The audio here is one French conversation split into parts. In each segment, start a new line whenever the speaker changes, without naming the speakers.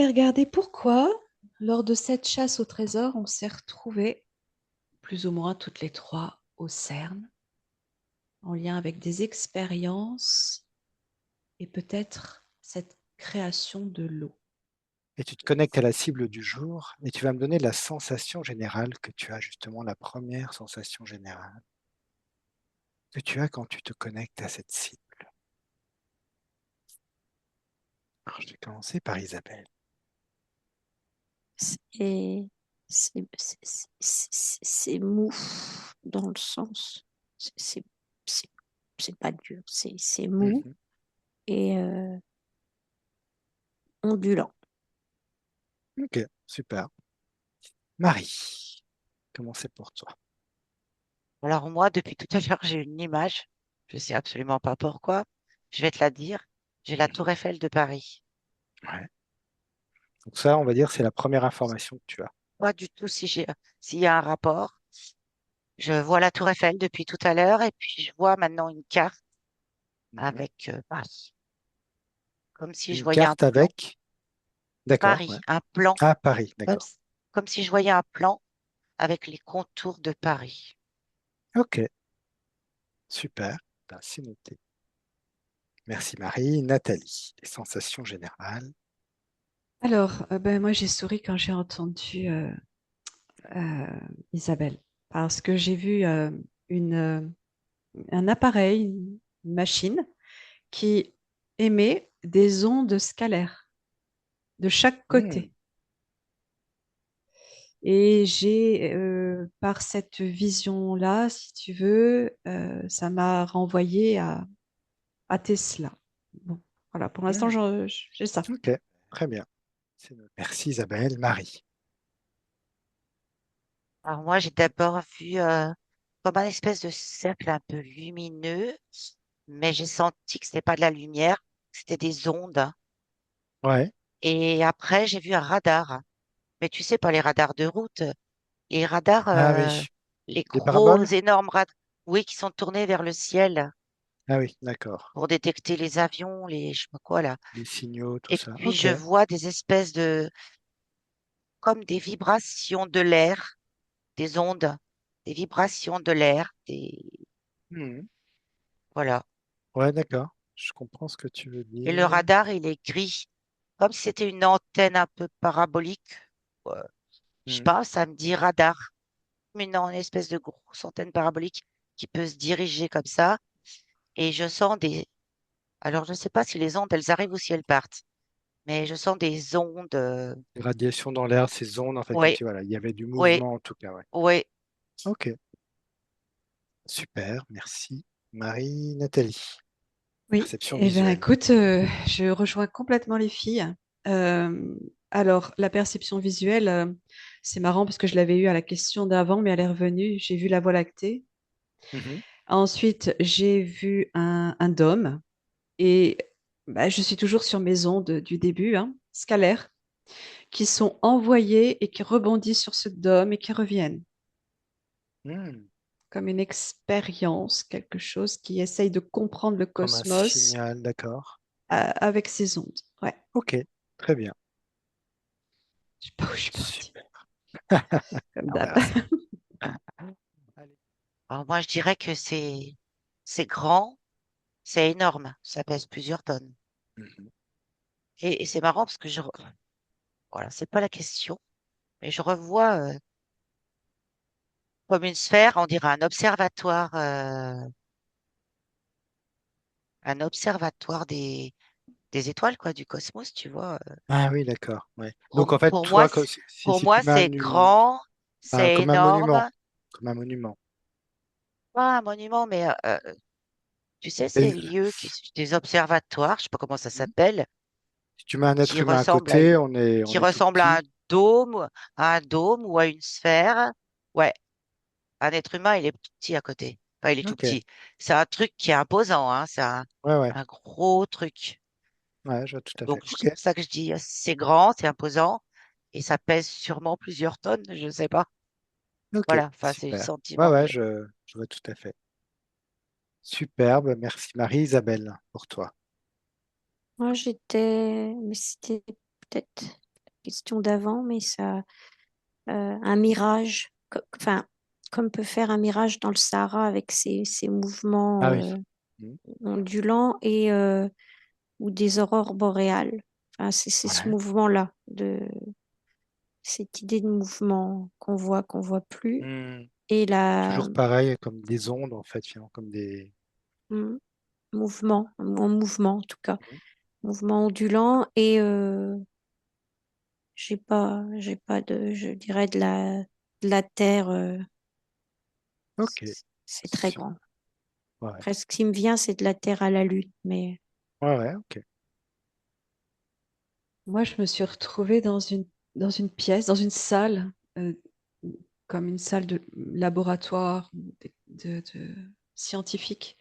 aller regarder pourquoi, lors de cette chasse au trésor, on s'est retrouvés, plus ou moins toutes les trois, au CERN, en lien avec des expériences et peut-être cette création de l'eau.
Et tu te connectes à la cible du jour et tu vas me donner la sensation générale que tu as, justement la première sensation générale que tu as quand tu te connectes à cette cible. Alors, je vais commencer par Isabelle.
C'est c'est mou dans le sens, c'est c'est c'est c'est pas dur, c'est mou
Mhm.
et ondulant.
Ok, super. Marie, comment c'est pour toi?
Alors moi, depuis tout à l'heure, j'ai une image. Je sais absolument pas pourquoi. Je vais te la dire. J'ai la
Mhm.
Tour Eiffel de Paris.
Ouais. Donc ça, on va dire, c'est la première information que tu as.
Pas du tout s'il y a un rapport. Je vois la Tour Eiffel depuis tout à l'heure et puis je vois maintenant une carte
Mhm.
avec Paris. Comme si je
Une
voyais un
carte
plan.
avec... D'accord, ouais.
Paris, un plan.
Ah, Paris,
Comme,
d'accord.
comme si je voyais un plan avec les contours de Paris.
Ok, super. Ben, c'est noté. Merci Marie. Nathalie, les sensations générales.
Alors, moi j'ai souri quand j'ai entendu euh, Isabelle, parce que j'ai vu une, euh, un appareil, une machine, qui émet des ondes scalaires de chaque
Hmm,
côté. Et j'ai, par cette vision-là, si tu veux, ça m'a renvoyé à Tesla. Bon, voilà, pour l'instant,
hmm.
j'ai ça.
Ok, très bien. C'est noté. Merci Isabelle. Marie.
Alors moi, j'ai d'abord vu comme un espèce de cercle un peu lumineux, mais j'ai senti que c'était pas de la lumière, que c'était des ondes.
Ouais.
Et après, j'ai vu un radar. Mais tu sais, pas les radars de route, les radars,
Ah oui.
les
Les
gros,
paraboles?
énormes radars, oui, qui sont tournés vers le ciel
Ah oui, d'accord.
pour détecter les avions, les, je sais pas quoi là.
Les signaux, tout
Et
ça.
puis,
Ok.
je vois des espèces de, comme des vibrations de l'air, des ondes, des vibrations de l'air, des,
Hmm.
voilà.
Ouais, d'accord. Je comprends ce que tu veux
Et le
dire.
radar, il est gris, comme si c'était une antenne un peu parabolique. Ouais. Je sais
Hmm.
pas, ça me dit radar, mais non, une espèce de grosse antenne parabolique qui peut se diriger comme ça. Et je sens des... Alors, je ne sais pas si les ondes, elles arrivent ou si elles partent, mais je sens des ondes.
Les radiations dans l'air, ces ondes, en fait,
Oui,
voilà, il y avait du
oui,
mouvement en tout cas, ouais.
oui.
Ok, super, merci. Marie, Nathalie,
Oui,
perception
eh bien,
visuelle.
écoute, je rejoins complètement les filles. Euh, alors, la perception visuelle, c'est marrant parce que je l'avais eu à la question d'avant, mais elle est revenue. J'ai vu la Voie lactée.
Mhm.
Ensuite, j'ai vu un dôme. Et bah, je suis toujours sur mes ondes du début, hein, scalaires, qui sont envoyées et qui rebondissent sur ce dôme et qui reviennent,
Hmm.
comme une expérience, quelque chose qui essaye de comprendre le
Comme un
cosmos
signal, d'accord.
avec ses ondes. Ouais,
Ok, très bien.
je sais pas où je suis partie,
Super.
comme
On
d'hab.
verra ça. Allez.
Alors, moi, je dirais que c'est grand, c'est énorme, ça pèse plusieurs tonnes.
Mhm.
Et c'est marrant parce que voilà, c'est pas la question, mais je revois comme une sphère, on dirait un observatoire des étoiles, quoi, du cosmos, tu vois.
Ah oui, d'accord. Ouais. Donc en fait,
Pour moi,
toi,
pour
si tu
moi,
mets
c'est grand, c'est
comme un monument,
énorme.
comme un monument.
Pas un monument, mais tu sais, ces
Et
lieux, des observatoires, je sais pas comment ça s'appelle,
si tu mets un être
qui
humain à
ressemblent
côté, on
qui
est tout
ressemblent
petit.
à un dôme ou à une sphère. Ouais, un être humain, il est petit à côté. Enfin, il est tout
Ok,
petit. C'est un truc qui est imposant, hein. C'est
ouais, ouais,
un gros truc.
ouais, je vois tout à fait.
Donc, c'est
Ok,
pour ça que je dis, c'est grand, c'est imposant et ça pèse sûrement plusieurs tonnes, je sais pas.
ok,
Voilà, enfin, c'est le
super. Ouais,
sentiment que
ouais,
j'ai.
je vois tout à fait. Superbe, merci Marie-Isabelle pour toi.
Moi, j'étais, mais c'était peut-être. question d'avant, mais ça, un mirage, enfin, comme peut faire un mirage dans le Sahara avec ses mouvements
Ah oui. Mhm.
ondulants ou des aurores boréales. Enfin, c'est ce
Ouais.
mouvement-là, cette idée de mouvement qu'on voit plus.
Mhm.
Et la
Toujours pareil, comme des ondes, en fait, finalement, comme des...
mm, mouvement, en mouvement en tout cas, mouvement ondulant. Et j'ai pas je dirais de la terre.
Ok.
C'est très
Su-
grand.
Ouais,
Presque, ce qui me vient, c'est de la terre à la lune, mais
ouais, ouais, ok.
Moi, je me suis retrouvée dans une pièce, dans une salle, comme une salle de laboratoire de scientifique.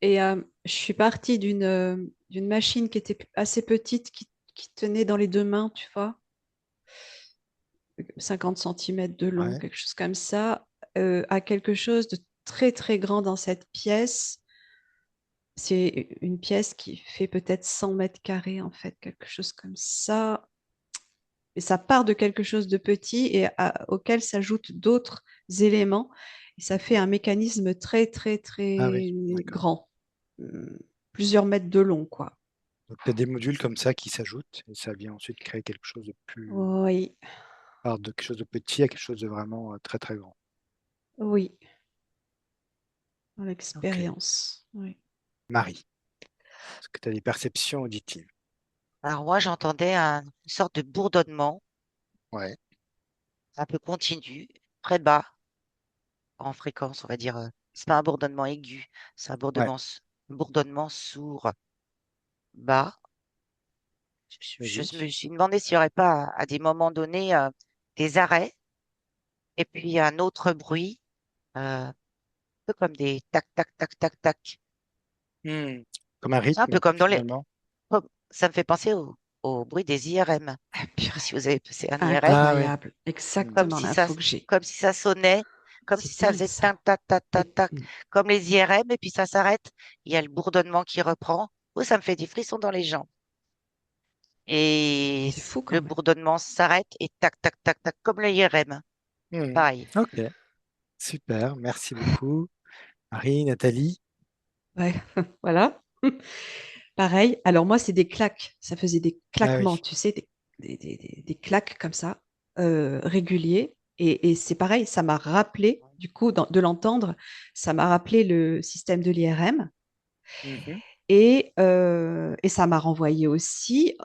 Et je suis partie d'une machine qui était assez petite, qui tenait dans les deux mains, tu vois, 50 centimètres de long,
Ouais.
quelque chose comme ça, à quelque chose de très, très grand dans cette pièce. C'est une pièce qui fait peut-être 100 mètres carrés, en fait, quelque chose comme ça. Et ça part de quelque chose de petit et auquel s'ajoutent d'autres éléments. Et ça fait un mécanisme très, très,
Ah oui,
très
d'accord.
grand. Plusieurs mètres de long, quoi.
Donc, tu as des modules comme ça qui s'ajoutent et ça vient ensuite créer quelque chose de plus...
Oui,
part de quelque chose de petit à quelque chose de vraiment très, très grand.
oui, dans
Ok.
l'expérience. Oui.
Marie, est-ce que tu as des perceptions auditives?
Alors moi, j'entendais une sorte de bourdonnement
Ouais,
un peu continu, très bas en fréquence, on va dire. C'est pas un bourdonnement aigu, c'est un
ouais,
bourdonnement sourd, bas. Je
vas-y.
me suis demandé s'il n'y aurait pas à des moments donnés des arrêts et puis un autre bruit, un peu comme des tac, tac, tac, tac, tac.
Hmm. Comme un
Un peu
rythme,
comme dans les...
finalement.
Ça me fait penser au bruit des IRM.
Ah,
Je sais pas
purée,
si vous avez passé un IRM,
Ah ouais.
incroyable.
Hmm.
comme
Exactement
si ça,
l'info que j'ai.
comme si ça sonnait, comme si
C'est
ça
dingue,
faisait tac,
ça.
tac, tac, tac, tac,
Hmm.
comme les IRM, et puis ça s'arrête. Il y a le bourdonnement qui reprend. Oh, ça me fait des frissons dans les jambes. Et
C'est fou
le
quand même.
bourdonnement s'arrête et tac, tac, tac, tac, comme le IRM.
Hmm.
Pareil.
Ok, super, merci beaucoup. Marie, Nathalie?
Ouais, voilà. Pareil. Alors moi, c'est des claques. Ça faisait des
Ah
claquements,
oui.
tu sais, des claques comme ça, réguliers. Et c'est pareil, ça m'a rappelé, du coup, de l'entendre, ça m'a rappelé le système de l'IRM.
Mhm.
Et ça m'a renvoyé aussi,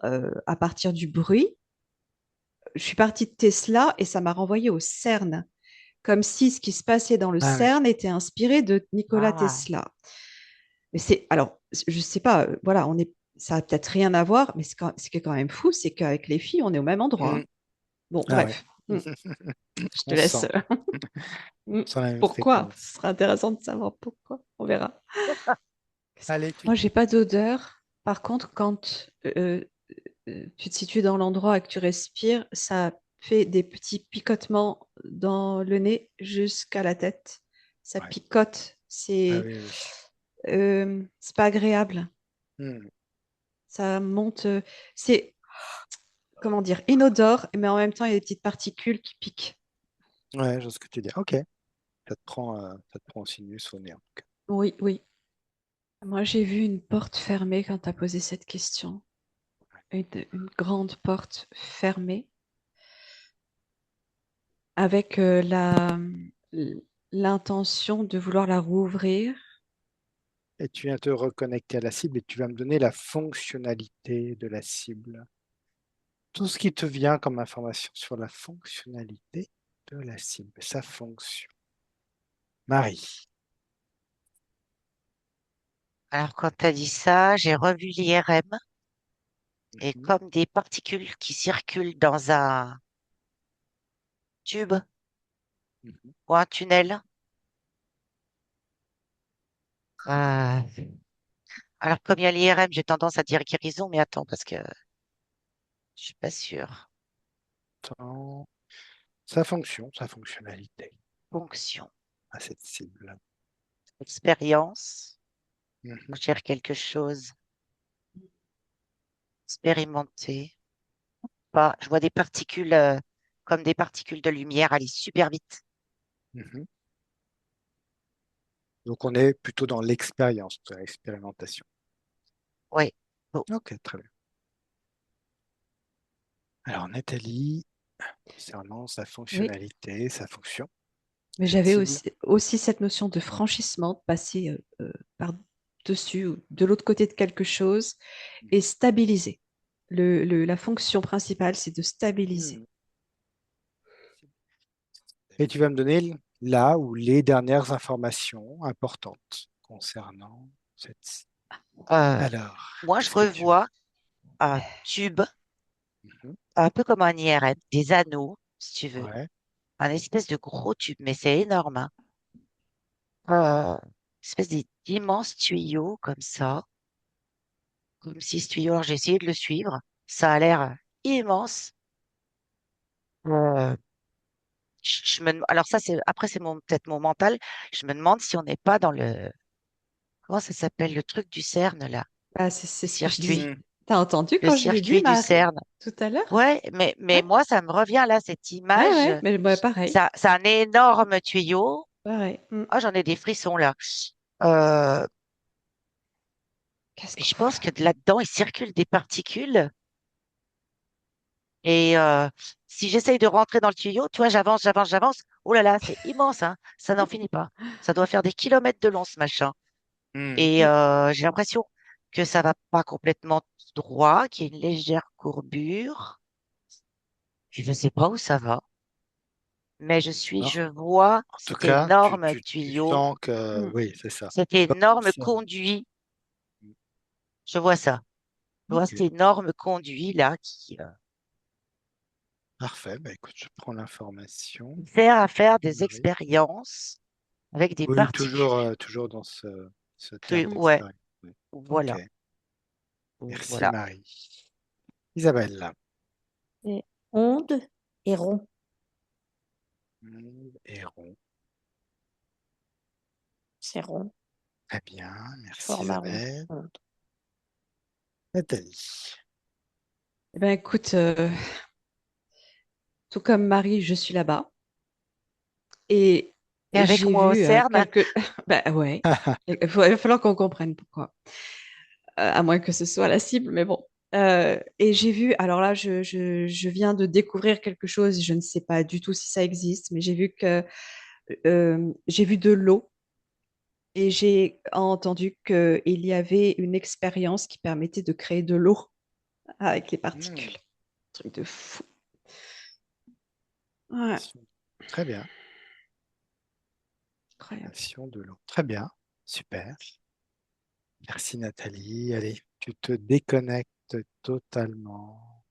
à partir du bruit, je suis partie de Tesla et ça m'a renvoyé au CERN, comme si ce qui se passait dans le
Ah oui.
CERN était inspiré de Nikola
Ah,
Tesla. Mais c'est, alors, je sais pas, voilà, ça a peut-être rien à voir, mais ce qui est quand même fou, c'est qu'avec les filles, on est au même endroit,
Hmm.
hein. Bon,
Ah ouais.
bref, je te
On
laisse.
sent, on sent la même
Pourquoi?
fréquence.
Ce sera intéressant de savoir pourquoi. On verra.
Allez, tu...
Moi, j'ai pas d'odeur. Par contre, quand tu te situes dans l'endroit et que tu respires, ça fait des petits picotements dans le nez jusqu'à la tête. Ça
Ouais.
picote.
Ah oui, oui.
C'est pas agréable.
Hmm.
Ça monte. C'est, comment dire, inodore, mais en même temps, il y a des petites particules qui piquent.
Ouais, je vois ce que tu dis. Ok. Ça te prend au sinus, au nez, en tout cas.
Oui, oui. Moi, j'ai vu une porte fermée quand tu as posé cette question. Une grande porte fermée avec l'intention de vouloir la rouvrir.
Et tu viens te reconnecter à la cible et tu vas me donner la fonctionnalité de la cible. Tout ce qui te vient comme information sur la fonctionnalité de la cible, sa fonction. Marie.
alors quand tu as dit ça, j'ai revu l'IRM et
Mhm,
comme des particules qui circulent dans un tube
mhm.
ou un tunnel. Euh, alors comme il y a l'IRM, j'ai tendance à dire guérison, mais attends, parce que je suis pas sûre.
Dans sa fonction, sa fonctionnalité
Fonction,
à cette cible.
expérience,
Mhm.
cherche quelque chose, expérimenter. pas. Je vois des particules comme des particules de lumière aller super vite.
Mhm. Donc, on est plutôt dans l'expérience, de l'expérimentation.
Oui. Bon.
Ok, très bien. Alors, Nathalie, concernant sa
Oui,
fonctionnalité, sa fonction,
mais
cette
j'avais
cible.
aussi cette notion de franchissement, de passer par-dessus ou de l'autre côté de quelque chose et stabiliser. La fonction principale, c'est de stabiliser.
Mhm. Et tu vas me donner là ou les dernières informations importantes concernant cette cible.
Euh,
Alors,
Moi, je
qu'est-ce que tu veux?
revois un tube,
Mhm.
un peu comme un IRM, des anneaux, si tu veux.
Ouais.
Un espèce de gros tube, mais c'est énorme, hein. Euh, espèce d'immense tuyau comme ça. Comme si ce tuyau, alors j'ai essayé de le suivre. Ça a l'air immense. Euh, alors ça, après, c'est peut-être mon mental. Je me demande si on n'est pas dans comment ça s'appelle, le truc du CERN, là.
Ah, c'est
Le
ce que je dis.
circuit.
Mhm.
T'as entendu
Le
quand je l'ai dit,
circuit du
Marie,
CERN.
tout à l'heure?
Ouais, mais
Ouais,
moi, ça me revient là, cette
ouais,
image.
ouais, mais pareil,
Ça, c'est un énorme tuyau.
pareil.
Ah, j'en ai des frissons là. Euh,
Qu'est-ce
et
qu'on
je pense
fait?
que de là-dedans, il circule des particules. Et si j'essaye de rentrer dans le tuyau, tu vois, j'avance, j'avance, j'avance. Oh là là, c'est immense, hein. Ça n'en finit pas. Ça doit faire des kilomètres de long, ce machin.
Mhm.
Et j'ai l'impression que ça va pas complètement tout droit, qu'il y a une légère courbure. Puis je sais pas où ça va. Mais je
Alors,
vois
en tout
cet
cas,
énorme
tu
tuyau,
sens que
Hmm,
oui, c'est ça.
cet
Comme le
énorme
CERN.
conduit. Je vois ça. Je vois
Ok,
cet énorme conduit là qui
parfait. Bah, écoute, je prends l'information.
sert à faire des
Marie.
expériences avec des
Oui,
particules.
toujours dans ce terme
hmm.
Ouais,
d'expérience. Oui. Ok,
voilà.
merci
Voilà.
Marie. Isabelle.
Et onde et rond.
Et rond.
C'est rond.
Très bien, merci
Format rond.
Isabelle.
Onde.
Nathalie.
Eh ben, écoute, tout comme Marie, je suis là-bas et
Et avec
j'ai
moi au
vu
CERN,
quelques... Ben ouais, il va falloir qu'on comprenne pourquoi. À moins que ce soit la cible, mais bon. Et j'ai vu, alors là, je viens de découvrir quelque chose, je ne sais pas du tout si ça existe, mais j'ai vu de l'eau et j'ai entendu qu'il y avait une expérience qui permettait de créer de l'eau avec les
Hmm,
particules. Truc de fou. Ouais,
très bien.
incroyable.
Nation de l'eau. Très bien, super. Merci Nathalie. Allez, tu te déconnectes totalement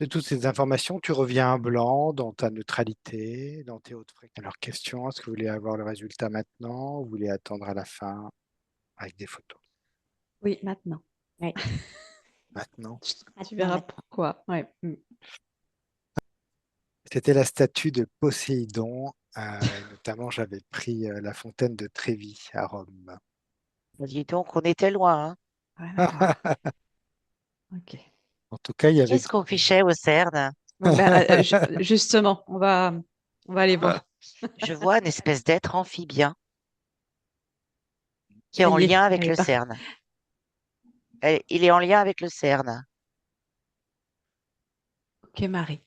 de toutes ces informations. Tu reviens à blanc dans ta neutralité, dans tes hautes fréquences. Alors, question, est-ce que vous voulez avoir le résultat maintenant ou vous voulez attendre à la fin avec des photos?
Oui, maintenant.
Oui.
Maintenant.
Tu
Maintenant,
verras
maintenant.
pourquoi. Ouais.
C'était la statue de Poséidon. Et notamment, j'avais pris la fontaine de Trévi à Rome.
dis donc, on était loin, hein.
Rien à voir. Ok.
En tout cas, il y avait
Qu'est-ce qu'on fichait au CERN?
Bon, ben, justement, on va aller voir.
Je vois une espèce d'être amphibien qui est
Ça
en
y
lien
est,
avec
elle est
le
partie.
CERN. Il est en lien avec le CERN.
Ok, Marie.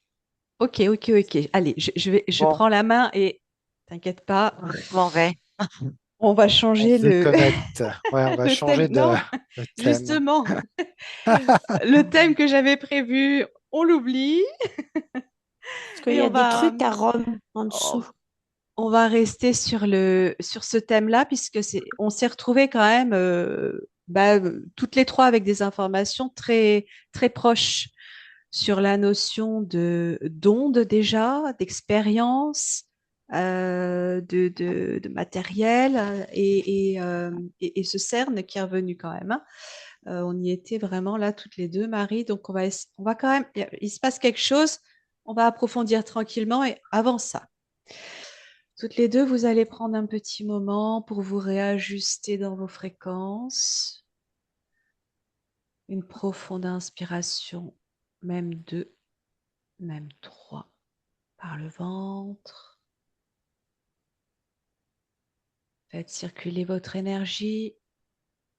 Ok, ok, ok. Allez, je
Bon,
prends la main et t'inquiète pas,
je m'en vais.
on va
on
changer
se déconnecte. Ouais, on va
le
changer
thème. Non,
de thème.
justement, le thème que j'avais prévu, on l'oublie
Parce qu'il
et
y a des trucs à Rome en
on,
dessous.
on va rester sur ce thème-là puisque on s'est retrouvés quand même toutes les trois avec des informations très, très proches sur la notion de d'onde déjà, d'expérience, de matériel et ce CERN qui est revenu quand même, hein. On y était vraiment là toutes les deux, Marie. Donc on va quand même, il se passe quelque chose, on va approfondir tranquillement et avant ça. Toutes les deux, vous allez prendre un petit moment pour vous réajuster dans vos fréquences. Une profonde inspiration même 2, même 3. Par le ventre. Faites circuler votre énergie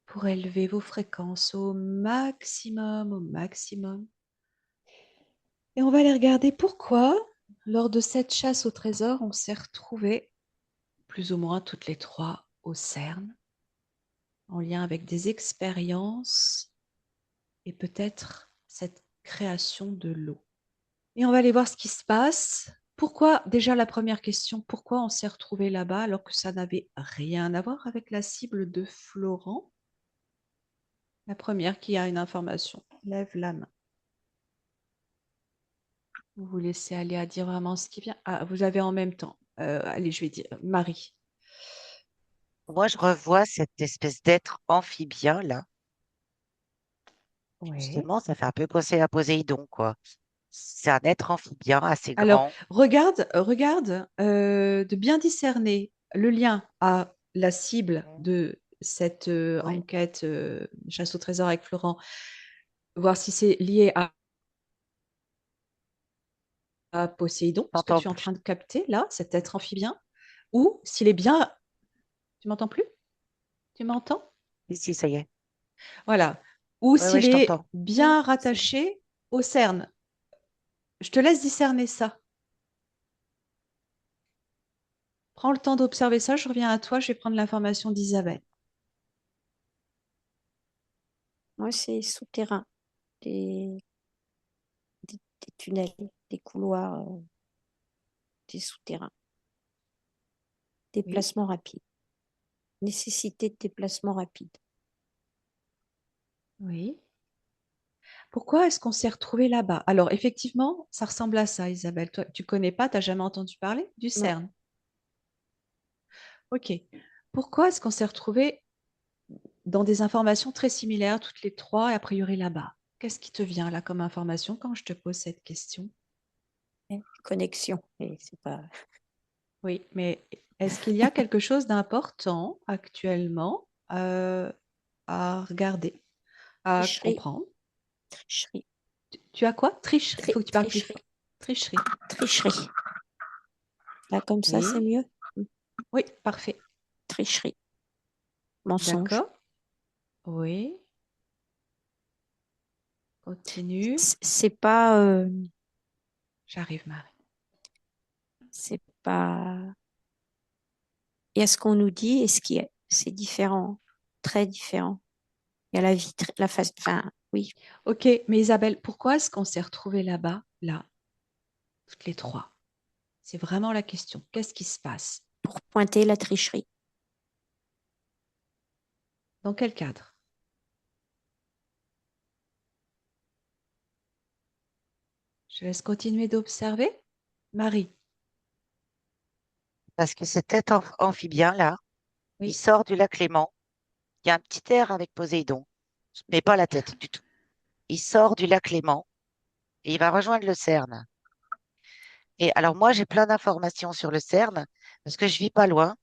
pour élever vos fréquences au maximum, au maximum. Et on va aller regarder pourquoi, lors de cette chasse au trésor, on s'est retrouvés, plus ou moins toutes les trois, au CERN, en lien avec des expériences et peut-être cette création de l'eau. Et on va aller voir ce qui se passe. Pourquoi, déjà la première question, pourquoi on s'est retrouvé là-bas alors que ça n'avait rien à voir avec la cible de Florent? La première qui a une information, lève la main. Vous vous laissez aller à dire vraiment ce qui vient. Ah, vous avez en même temps. Allez, je vais dire Marie.
Moi, je revois cette espèce d'être amphibien là.
Oui.
Justement, ça fait un peu penser à Poséidon, quoi. C'est un être amphibien assez
Alors,
grand.
regarde de bien discerner le lien à la cible
Mhm.
de cette
Oui,
enquête chasse au trésor avec Florent, voir si c'est lié à Poséidon, ce que
t'entends
tu es en
plus.
train de capter là, cet être amphibien, ou s'il est bien. Tu m'entends plus? Tu m'entends?
Ici, ça y est.
Voilà. Ou
Oui, oui,
s'il
je
est
t'entends.
bien
C'est bon.
rattaché au CERN. Je te laisse discerner ça. Prends le temps d'observer ça, je reviens à toi, je vais prendre l'information d'Isabelle.
Moi, c'est souterrain, des, des tunnels, des couloirs, des souterrains,
Oui,
déplacement rapide, nécessité de déplacement rapide.
oui. Pourquoi est-ce qu'on s'est retrouvé là-bas? Alors, effectivement, ça ressemble à ça, Isabelle. Toi, tu connais pas, tu n'as jamais entendu parler du
Non,
CERN. Ok. Pourquoi est-ce qu'on s'est retrouvé dans des informations très similaires, toutes les trois, et a priori là-bas? Qu'est-ce qui te vient là comme information quand je te pose cette question?
connexion, et c'est pas
Oui, mais est-ce qu'il y a quelque chose d'important actuellement à regarder, à
tricherie,
comprendre?
tricherie,
Tu as quoi? Tricherie. Il faut que tu parles plus
tricherie,
fort. Tricherie.
tricherie. Là, comme ça, c'est
Oui.
mieux.
Oui, parfait.
Tricherie, mensonge.
D'accord. Oui. Continue.
C'est pas,
J'arrive, Marie.
c'est pas. Il y a ce qu'on nous dit et ce qui est. C'est différent, très différent. Il y a la vie, la face. Enfin, oui,
Ok, mais Isabelle, pourquoi est-ce qu'on s'est retrouvés là-bas, là, toutes les trois? C'est vraiment la question. Qu'est-ce qui se passe?
pour pointer la tricherie.
Dans quel cadre? Je laisse continuer d'observer. Marie.
Parce que cet être amphibien là, il
Oui.
sort du lac Léman. Il y a un petit air avec Poséidon, mais pas la tête du tout. Il sort du lac Léman et il va rejoindre le CERN. Et alors moi, j'ai plein d'informations sur le CERN parce que je vis pas loin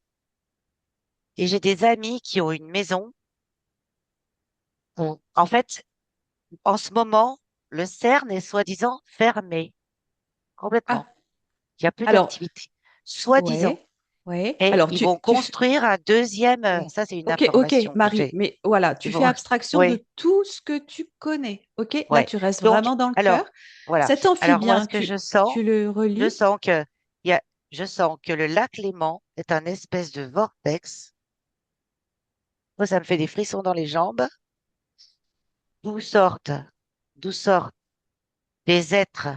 et j'ai des amis qui ont une maison où, en fait, en ce moment, le CERN est soi-disant fermé complètement.
Ah,
Il n'y a plus
alors,
d'activité, soi-disant.
ouais, ouais.
Et
Alors,
ils vont construire un deuxième,
ouais.
ça c'est une
Ok, ok,
information que
Marie,
j'ai.
mais voilà,
Ils
tu fais
vont,
abstraction
oui,
de tout ce que tu connais. Ok, là,
ouais.
tu restes
Donc,
vraiment dans le cœur.
alors, voilà.
Cet
Alors moi,
amphibien,
ce que
tu le
je
relis.
sens que, il y a, je sens que le lac Léman est un espèce de vortex. Moi, ça me fait des frissons dans les jambes. D'où sortent, d'où sortent des êtres.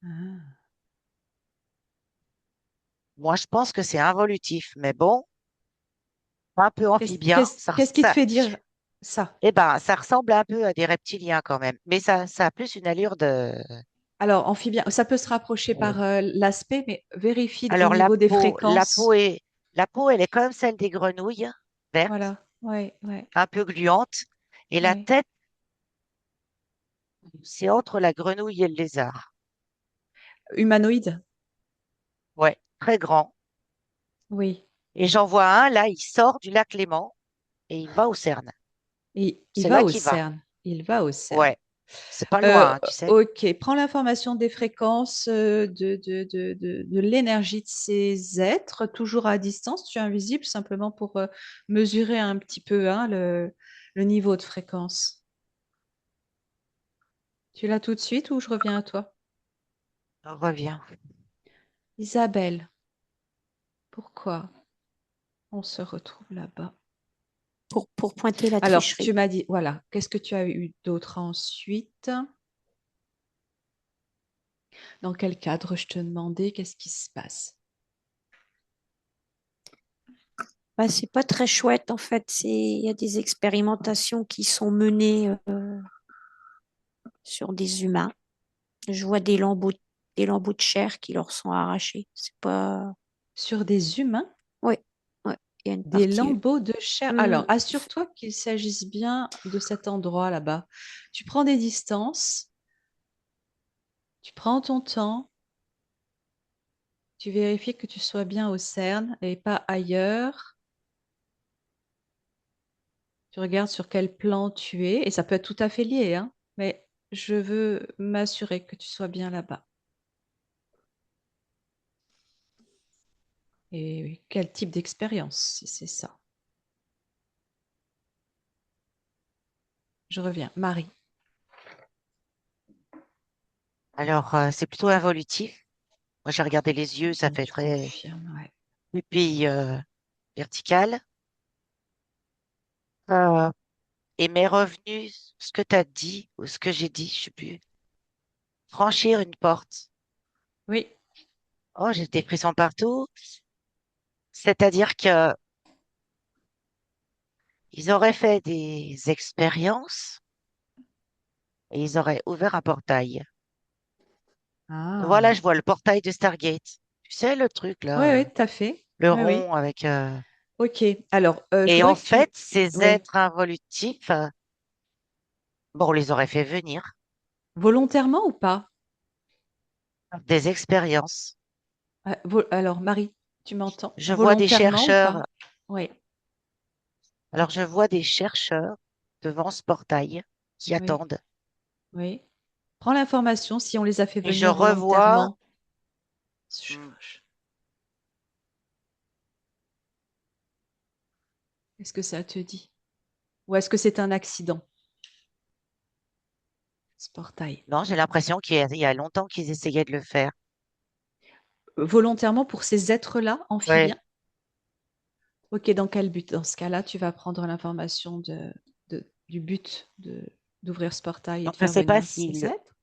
Ah.
Moi, je pense que c'est involutif, mais bon, un peu
Qu'est-ce
amphibien.
qu'est-ce- qu'est-ce qui te fait dire ça?
Eh ben, ça ressemble un peu à des reptiliens quand même, mais ça a plus une allure de.
Alors, amphibien, ça peut se rapprocher
euh,
par l'aspect, mais vérifie au
Alors
niveau des
la peau
fréquences.
la peau, elle est comme celle des grenouilles, verte,
Voilà, ouais, ouais,
un peu gluante, et la
ouais.
tête, c'est entre la grenouille et le lézard.
Humanoïde,
Ouais, très grand.
oui.
Et j'en vois un là, il sort du lac Léman et il va au CERN.
Et il
C'est
va
là
au
qu'il va.
CERN. Il va au CERN.
Ouais. C'est pas loin, hein, tu sais.
Ok, prends l'information des fréquences de l'énergie de ces êtres, toujours à distance. Tu es invisible simplement pour mesurer un petit peu hein, le niveau de fréquence. Tu l'as tout de suite ou je reviens à toi?
On revient.
Isabelle, pourquoi on se retrouve là-bas?
Pour pointer la
Alors,
tricherie.
tu m'as dit, voilà, qu'est-ce que tu as eu d'autre ensuite? Dans quel cadre je te demandais, qu'est-ce qui se passe?
Bah, c'est pas très chouette en fait. Il y a des expérimentations qui sont menées sur des humains. Je vois des lambeaux de chair qui leur sont arrachés. C'est pas.
Sur des humains?
Oui, ouais, il y a une
Des
partie.
lambeaux de chair.
Hmm,
Alors, assure-toi qu'il s'agisse bien de cet endroit là-bas. Tu prends des distances, tu prends ton temps, tu vérifies que tu sois bien au CERN et pas ailleurs. Tu regardes sur quel plan tu es, et ça peut être tout à fait lié, hein, mais je veux m'assurer que tu sois bien là-bas. Et quel type d'expérience, si c'est ça. Je reviens. Marie,
Alors, c'est plutôt involutif. Moi, j'ai regardé les yeux, ça fait
tu
très
confirmes, ouais.
pupille verticale. Euh, et m'est revenu ce que tu as dit, ou ce que j'ai dit, je sais plus. Franchir une porte.
Oui,
Oh, j'ai des frissons partout. C'est-à-dire que ils auraient fait des expériences et ils auraient ouvert un portail. Voilà,
ah,
je vois le portail de Stargate. Tu sais, le truc
oui,
là,
oui, tout à fait.
le
Oui, oui.
rond avec.
Ok, alors, je
Et en
voudrais que
fait,
tu...
ces
Oui,
êtres involutifs, bon, on les aurait fait venir,
volontairement ou pas?
des expériences.
Alors, Marie, tu m'entends?
Je vois des
Volontairement ou
chercheurs.
pas? Oui,
Alors, je vois des chercheurs devant ce portail qui
oui,
attendent.
oui. Prends l'information si on les a fait
Et je
venir
revois.
volontairement.
Hmm,
Est-ce que ça te dit? Ou est-ce que c'est un accident, ce portail?
non, j'ai l'impression qu'il y a longtemps qu'ils essayaient de le faire.
Volontairement pour ces êtres-là,
Ouais.
amphibiens? Ok, dans quel but? Dans ce cas-là, tu vas prendre l'information du but d'ouvrir ce portail et
Donc,
de faire venir ces êtres.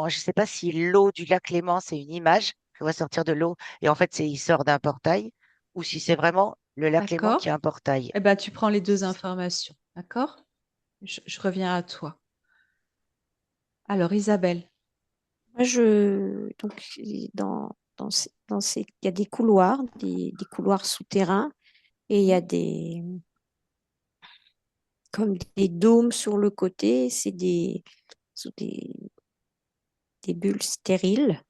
je sais pas si l'eau du lac Léman, c'est une image qui va sortir de l'eau et en fait, il sort d'un portail ou si c'est vraiment le lac Léman qui
D'accord?
a un portail.
Eh ben, tu prends les deux informations. D'accord? Je reviens à toi. Alors, Isabelle.
Moi, donc, il y a des couloirs, des couloirs souterrains, et il y a comme des dômes sur le côté, sont des bulles stériles.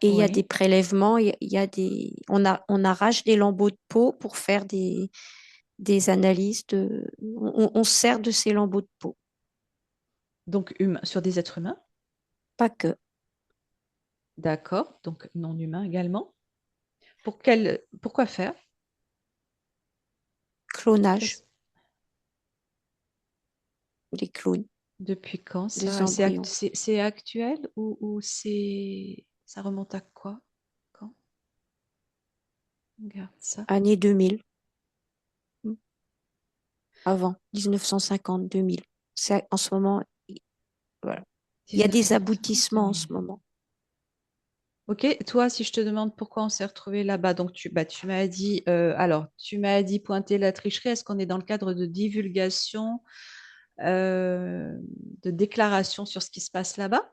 Et il y a des
Oui.
prélèvements, on arrache des lambeaux de peau pour faire des analyses on se sert de ces lambeaux de peau.
Donc, sur des êtres humains.
Pas que.
D'accord. Donc, non humains également. Pourquoi faire?
Clonage,
Qu'est-ce-
des clones,
Depuis quand
des
ça?
embryons.
C'est actuel ou ça remonte à quoi? Quand? Regarde ça.
Année 2000, avant, 1950, 2000. En ce moment, voilà. Il y a des
1950,
aboutissements en ce
2000.
moment.
Ok, toi, si je te demande pourquoi on s'est retrouvé là-bas, donc tu m'as dit, alors, tu m'as dit pointer la tricherie. Est-ce qu'on est dans le cadre de divulgation, de déclaration sur ce qui se passe là-bas?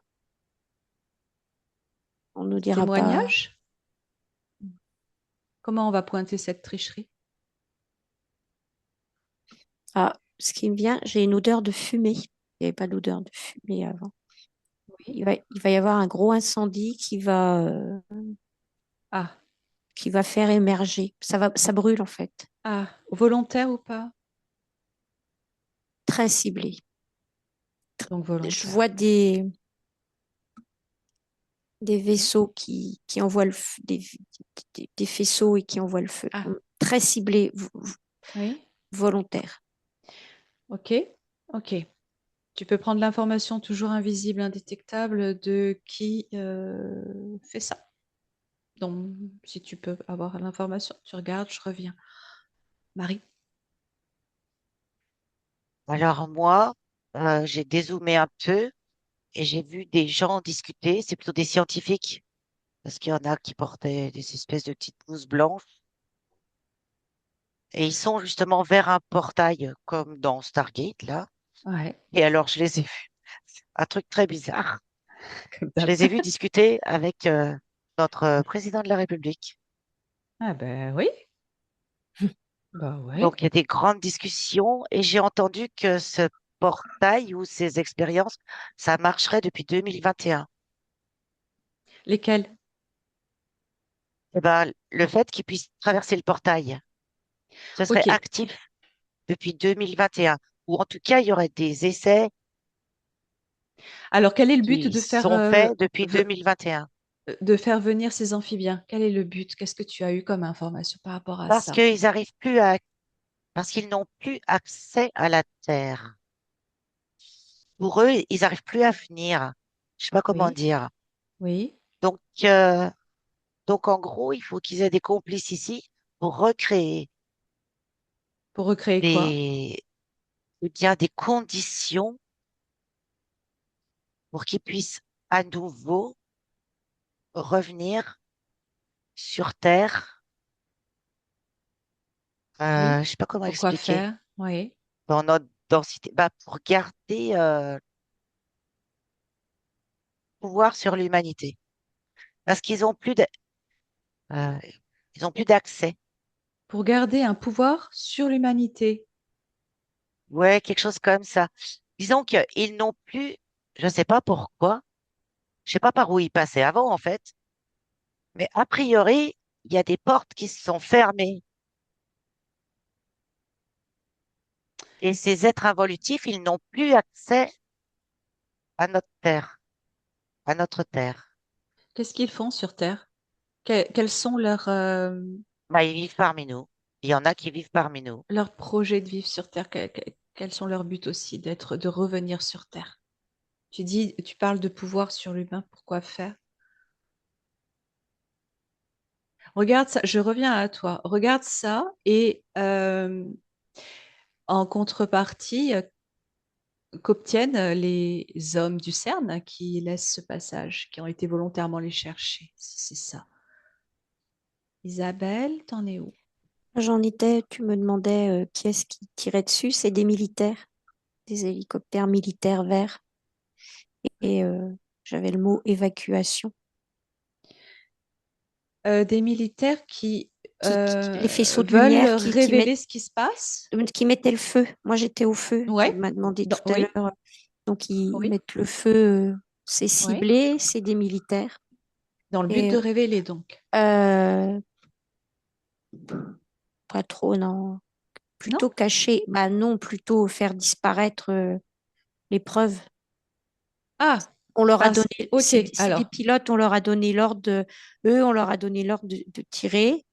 On nous dira pas.
Témoignage? Comment on va pointer cette tricherie?
Ah, ce qui me vient, j'ai une odeur de fumée. Il n'y avait pas d'odeur de fumée avant.
Oui.
Il va y avoir un gros incendie
Ah,
qui va faire émerger. Ça brûle en fait,
ah, volontaire ou pas?
très ciblé.
Donc
je
volontaire.
vois des vaisseaux qui envoient le feu, des faisceaux et qui envoient le feu.
Ah,
Très ciblés,
oui.
volontaires.
Ok. Ok. Tu peux prendre l'information toujours invisible, indétectable de qui fait ça. Donc, si tu peux avoir l'information, tu regardes, je reviens. Marie.
Alors moi, j'ai dézoomé un peu et j'ai vu des gens discuter. C'est plutôt des scientifiques parce qu'il y en a qui portaient des espèces de petites blouses blanches et ils sont justement vers un portail comme dans Stargate là.
Ouais,
Et alors je les ai vus. Un truc très bizarre.
comme
Je
d'hab.
les ai vus discuter avec notre président de la République.
Ah ben oui. Bah ouais.
Donc, il y a des grandes discussions et j'ai entendu que ce portail ou ces expériences, ça marcherait depuis 2021.
Lesquels?
Eh ben, le fait qu'ils puissent traverser le portail, ce serait
Ok.
actif depuis 2021. Ou en tout cas, il y aurait des essais
Alors, quel est le but
qui
de faire,
sont faits depuis 2021.
de faire venir ces amphibiens? Quel est le but? Qu'est-ce que tu as eu comme information par rapport à
Parce
ça?
qu'ils arrivent plus à, parce qu'ils n'ont plus accès à la Terre. Pour eux, ils n'arrivent plus à venir. Je sais pas comment
Oui,
dire.
oui.
Donc, euh, donc en gros, il faut qu'ils aient des complices ici pour recréer
Pour recréer quoi?
des, eh bien, des conditions pour qu'ils puissent à nouveau revenir sur Terre.
Oui.
Je sais pas comment
Pourquoi
expliquer.
faire? Oui.
Dans notre densité, bah, pour garder pouvoir sur l'humanité. Parce qu'ils ont euh, ils ont plus d'accès.
Pour garder un pouvoir sur l'humanité.
Ouais, quelque chose comme ça. Disons qu'ils n'ont plus, je sais pas pourquoi, je sais pas par où ils passaient avant, en fait, mais a priori, il y a des portes qui se sont fermées. Et ces êtres involutifs, ils n'ont plus accès à notre terre, à notre terre.
Qu'est-ce qu'ils font sur Terre? Quels sont
Bah, ils vivent parmi nous. Il y en a qui vivent parmi nous.
leurs projets de vivre sur Terre? Quels sont leurs buts aussi de revenir sur Terre? Tu parles de pouvoir sur l'humain. Pourquoi faire? Regarde ça, je reviens à toi. Regarde ça et en contrepartie, qu'obtiennent les hommes du CERN qui laissent ce passage, qui ont été volontairement les chercher, si c'est ça. Isabelle, t'en es où?
J'en étais, tu me demandais qui est-ce qui tirait dessus, c'est des militaires, des hélicoptères militaires verts. Et j'avais le mot évacuation.
Des militaires qui
Les faisceaux de
veulent
lumière
révéler ce qui se passe?
qui mettaient le feu. Moi, j'étais au feu. Tu
Ouais,
m'as demandé tout à
oui,
l'heure. Donc, ils
oui,
mettent le feu, c'est
oui.
ciblé, c'est des militaires.
Dans le but
Et
de révéler, donc.
euh, pas trop, non.
Non?
Plutôt cacher. Bah non, plutôt faire disparaître les preuves.
Ah,
On leur a
parce...
donné,
Ok,
c'est des
alors.
pilotes, on leur a donné l'ordre eux, on leur a donné l'ordre de tirer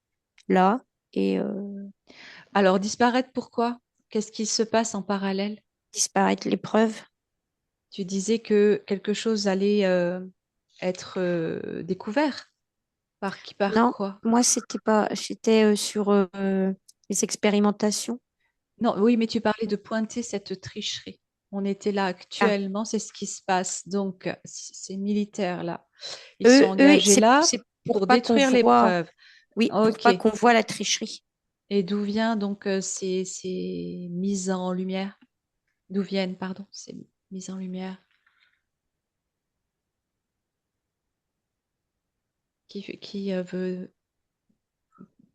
là. Et
Alors, disparaître, pourquoi? Qu'est-ce qui se passe en parallèle?
disparaître les preuves.
Tu disais que quelque chose allait être découvert. Par qui, par
Non,
quoi?
moi, c'était pas, j'étais sur les expérimentations.
Non, oui, mais tu parlais de pointer cette tricherie. On était là
Ah,
actuellement, c'est ce qui se passe. Donc, ces militaires-là, ils sont
eux,
engagés là
c'est pour
pour
pas qu'on
détruire les
voit,
preuves.
oui, pour
Ok.
pas qu'on voit la tricherie.
Et d'où vient donc ces mises en lumière? D'où viennent, pardon, ces mises en lumière? Qui veut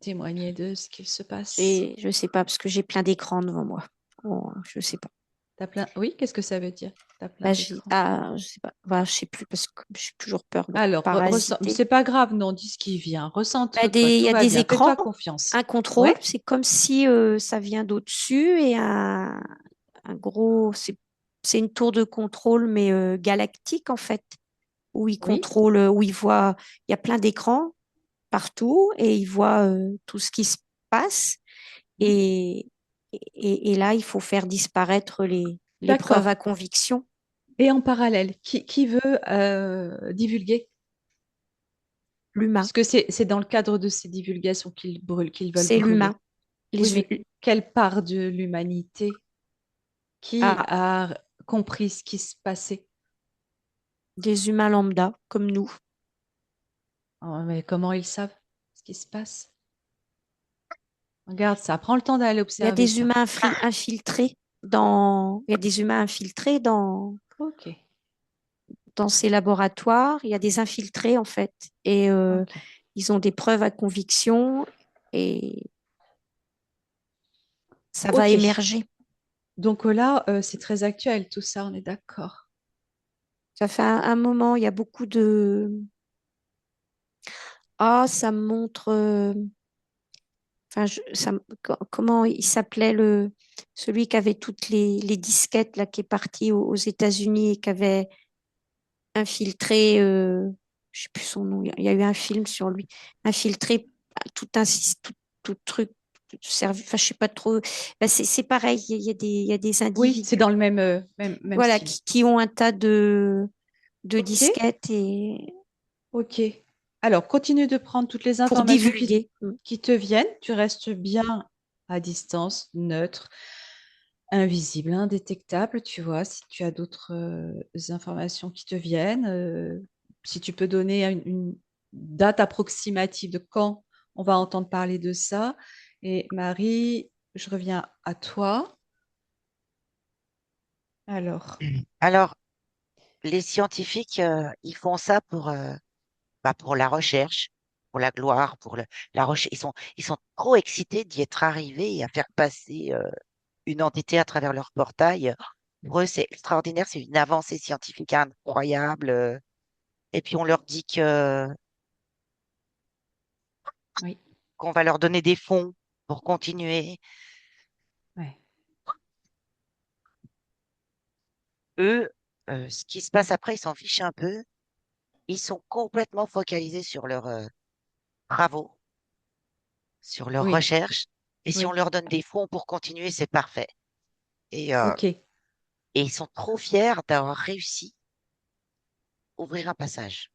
témoigner de ce qu'il se passe?
Je sais pas, parce que j'ai plein d'écrans devant moi. Oh, je sais pas.
T'as plein... Oui, qu'est-ce que ça veut dire? T'as plein
Bah,
d'écrans.
je sais pas. Bah, je sais plus parce que j'ai toujours peur d'être
Alors,
parasitée.
c'est pas grave, non, dis ce qui vient.
Bah,
Recentre-toi,
il
tout
y a
va
des
bien.
écrans,
Fais-toi confiance.
un contrôle,
Ouais?
c'est comme si ça vient d'au-dessus et un gros, c'est une tour de contrôle, mais galactique en fait, où il
Oui,
contrôle, où il voit, il y a plein d'écrans partout et il voit tout ce qui se passe.
hmm,
Et, et là, il faut faire disparaître les preuves
d'accord.
à conviction.
Et en parallèle, qui veut divulguer?
L'humain,
Puisque c'est dans le cadre de ces divulgations qu'ils brûlent, qu'ils veulent
c'est l'humain.
brûler. Oui, mais quelle part de l'humanité qui
Ah,
a compris ce qui se passait?
des humains lambda comme nous.
Oh, mais comment ils savent ce qui se passe? Regarde ça, prends le temps d'aller
Il y a
observer
des
ça.
humains infiltrés il y a des humains infiltrés
Ok,
dans ces laboratoires. Il y a des infiltrés en fait, et
ok,
ils ont des preuves à conviction et ça va
ok.
émerger.
Donc là, c'est très actuel, tout ça, on est d'accord.
Ça fait un moment, il y a beaucoup de... Ah, ça me montre... Enfin, comment il s'appelait celui qui avait toutes les disquettes là, qui est parti aux États-Unis et qui avait infiltré, je sais plus son nom, il y a eu un film sur lui, infiltré tout un tout truc, enfin, je sais pas trop. Bah, c'est pareil, il y a des
Oui, c'est
individus
dans le même
voilà,
style.
qui ont un tas de
Ok,
disquettes et
ok. Alors, continue de prendre toutes les
pour
informations
divulguer.
qui te viennent. Tu restes bien à distance, neutre, invisible, indétectable, tu vois, si tu as d'autres informations qui te viennent, si tu peux donner une date approximative de quand on va entendre parler de ça. Et Marie, je reviens à toi. Alors,
Alors, les scientifiques, ils font ça pour la recherche, pour la gloire, la recherche. Ils sont trop excités d'y être arrivés et à faire passer une entité à travers leur portail. Pour eux, c'est extraordinaire, c'est une avancée scientifique incroyable. Et puis on leur dit
oui,
qu'on va leur donner des fonds pour continuer.
ouais,
Eux, ce qui se passe après, ils s'en fichent un peu. Ils sont complètement focalisés sur leurs travaux, sur leurs
oui,
recherches. Et si on
oui,
leur donne des fonds pour continuer, c'est parfait. Et, euh,
ok.
et ils sont trop fiers d'avoir réussi à ouvrir un passage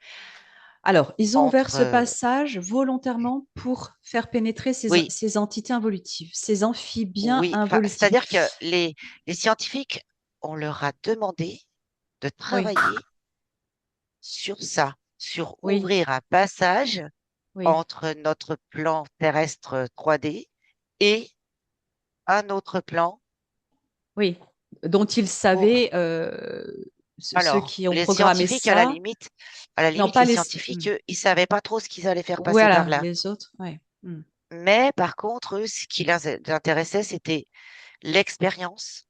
Alors, ils ont ouvert
entre...
ce passage volontairement pour faire pénétrer
oui,
ces entités involutives, ces amphibiens
oui. Enfin,
involutifs.
c'est-à-dire que les scientifiques, on leur a demandé de
Oui,
travailler sur ça, sur
oui,
ouvrir un passage
oui,
entre notre plan terrestre 3D et un autre plan
oui. Dont ils
pour...
savaient, ceux
Alors,
qui ont
les
programmé
scientifiques,
ça,
à la
non
limite,
pas
les
les...
scientifiques, eux, ils savaient pas trop ce qu'ils allaient faire passer par
Voilà,
là.
les autres, ouais. Hmm.
Mais par contre, eux, ce qui les intéressait, c'était l'expérience,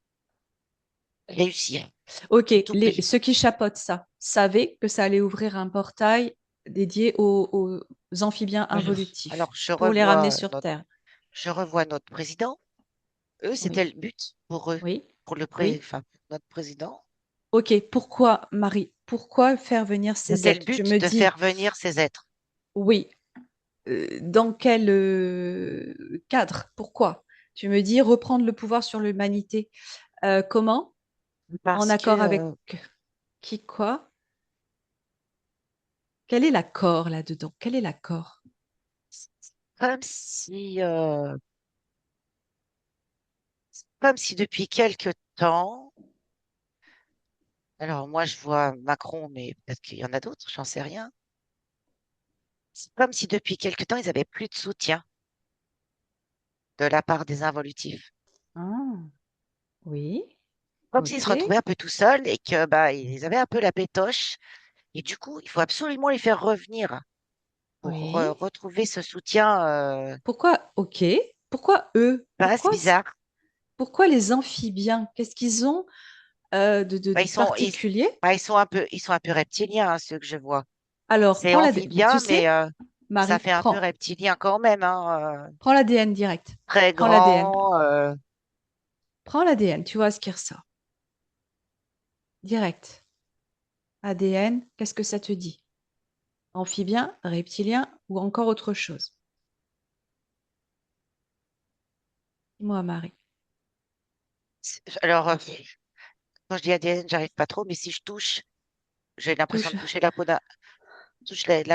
réussir,
Ok,
tout prix.
ceux qui chapeautent ça savaient que ça allait ouvrir un portail dédié aux amphibiens
Alors,
involutifs pour les ramener sur Terre.
je revois notre président. Eux, c'était
Oui,
le but pour eux,
oui,
pour
oui.
enfin, pour notre président.
Ok, pourquoi, Marie? Pourquoi faire venir ces
C'était le
êtres? Je
but
me
de
dis,
faire venir ces êtres.
oui, dans quel cadre? Pourquoi? Tu me dis reprendre le pouvoir sur l'humanité. Comment? En
Parce que,
accord avec qui, quoi? Quel est l'accord là-dedans? Quel est l'accord?
comme si, euh, comme si depuis quelque temps, alors moi je vois Macron, mais peut-être qu'il y en a d'autres, j'en sais rien. C'est comme si depuis quelque temps, ils avaient plus de soutien de la part des involutifs.
Ah, oui,
Comme s'ils se
ok,
retrouvaient un peu tout seuls et que bah ils avaient un peu la pétoche. Et du coup, il faut absolument les faire revenir pour
oui.
retrouver ce soutien.
Pourquoi, ok, pourquoi eux?
Bah, c'est bizarre.
Pourquoi les amphibiens? Qu'est-ce qu'ils ont
Bah,
de particulier?
ils sont un peu reptiliens, hein, ceux que je vois.
Alors,
C'est
tu
amphibien, mais
sais,
ça
Marie,
fait un peu reptilien quand même, hein,
prends l'ADN direct.
très
Prends l'ADN.
grand.
Prends l'ADN, tu vois ce qui ressort. direct. ADN, qu'est-ce que ça te dit? Amphibien, reptilien ou encore autre chose? Dis-moi, Marie.
Alors, quand je dis ADN, j'arrive pas trop, mais si je touche, j'ai l'impression
Touche.
de toucher la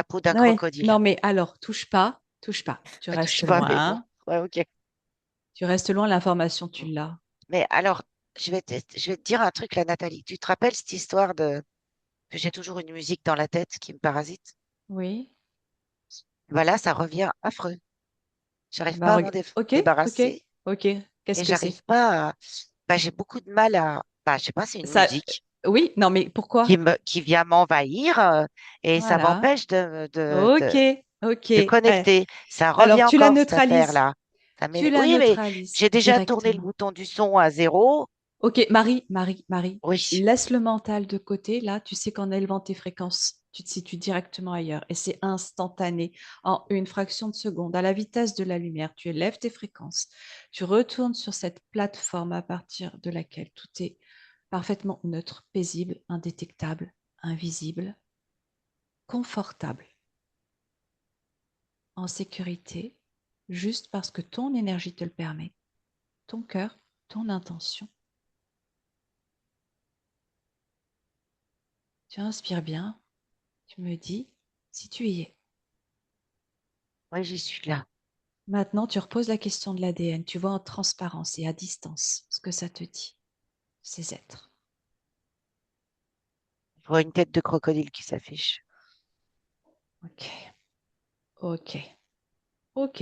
peau d'un
Ouais.
crocodile.
Non, mais alors, touche pas, touche pas. Tu
Je touche
restes
pas, mais bon.
loin.
Ouais, ok.
Tu restes loin, l'information, tu l'as.
Mais alors, je vais te dire un truc, là, Nathalie. Tu te rappelles cette histoire que j'ai toujours une musique dans la tête qui me parasite?
Oui.
Voilà, ça revient affreux. J'arrive
Bah,
pas à m'en
ok, ok,
débarrasser
ok. Qu'est-ce
et
que c'est?
j'arrive pas à... Bah, j'ai beaucoup de mal à... Bah, je sais pas, c'est une
Ça,
musique
oui, non, mais pourquoi?
qui vient m'envahir et ça
Voilà.
m'empêche
Ok, ok.
de connecter. Ça revient
Alors, tu la
encore, cette
neutralises.
affaire-là.
Tu la
Oui, mais
neutralises
j'ai déjà tourné le
directement.
bouton du son à 0.
Ok, Marie,
Oui,
laisse le mental de côté. Là, tu sais qu'en élevant tes fréquences, tu te situes directement ailleurs et c'est instantané. En une fraction de seconde, à la vitesse de la lumière, tu élèves tes fréquences. Tu retournes sur cette plateforme à partir de laquelle tout est parfaitement neutre, paisible, indétectable, invisible, confortable, en sécurité, juste parce que ton énergie te le permet, ton cœur, ton intention. Tu inspires bien, tu me dis si tu y es.
oui, j'y suis là.
Maintenant, tu reposes la question de l'ADN. Tu vois en transparence et à distance ce que ça te dit, ces êtres.
Je vois une tête de crocodile qui s'affiche.
Ok, ok, ok.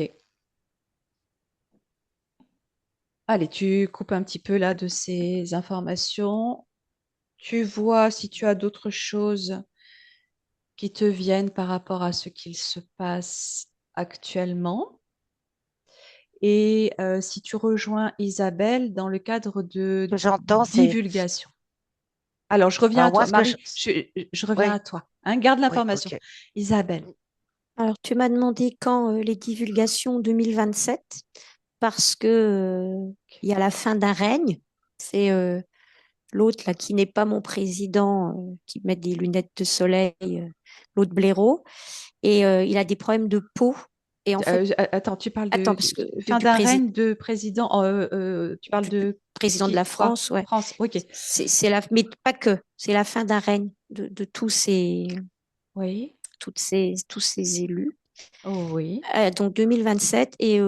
Allez, tu coupes un petit peu là de ces informations. Tu vois si tu as d'autres choses qui te viennent par rapport à ce qu'il se passe actuellement. Et si tu rejoins Isabelle dans le cadre
Ce que
de
j'entends, c'est...
divulgation. Alors, je reviens
Alors
à
moi,
toi.
ce que je...
Marie, je reviens
Oui,
à toi. Hein, garde
oui,
l'information.
ok.
Isabelle.
Alors, tu m'as demandé quand les divulgations 2027, parce que il y a la fin d'un règne. C'est l'autre là qui n'est pas mon président, qui met des lunettes de soleil, l'autre blaireau, et il a des problèmes de peau. Et en fait,
Attends, tu parles
attends, parce que
fin
du
d'un règne de président. Tu parles
du
de
président de la
qui? Quoi?
France, ouais.
France. Ok.
C'est la, mais pas que, c'est la fin d'un règne de
Oui.
tous ces élus.
Oh, oui.
Donc 2027, et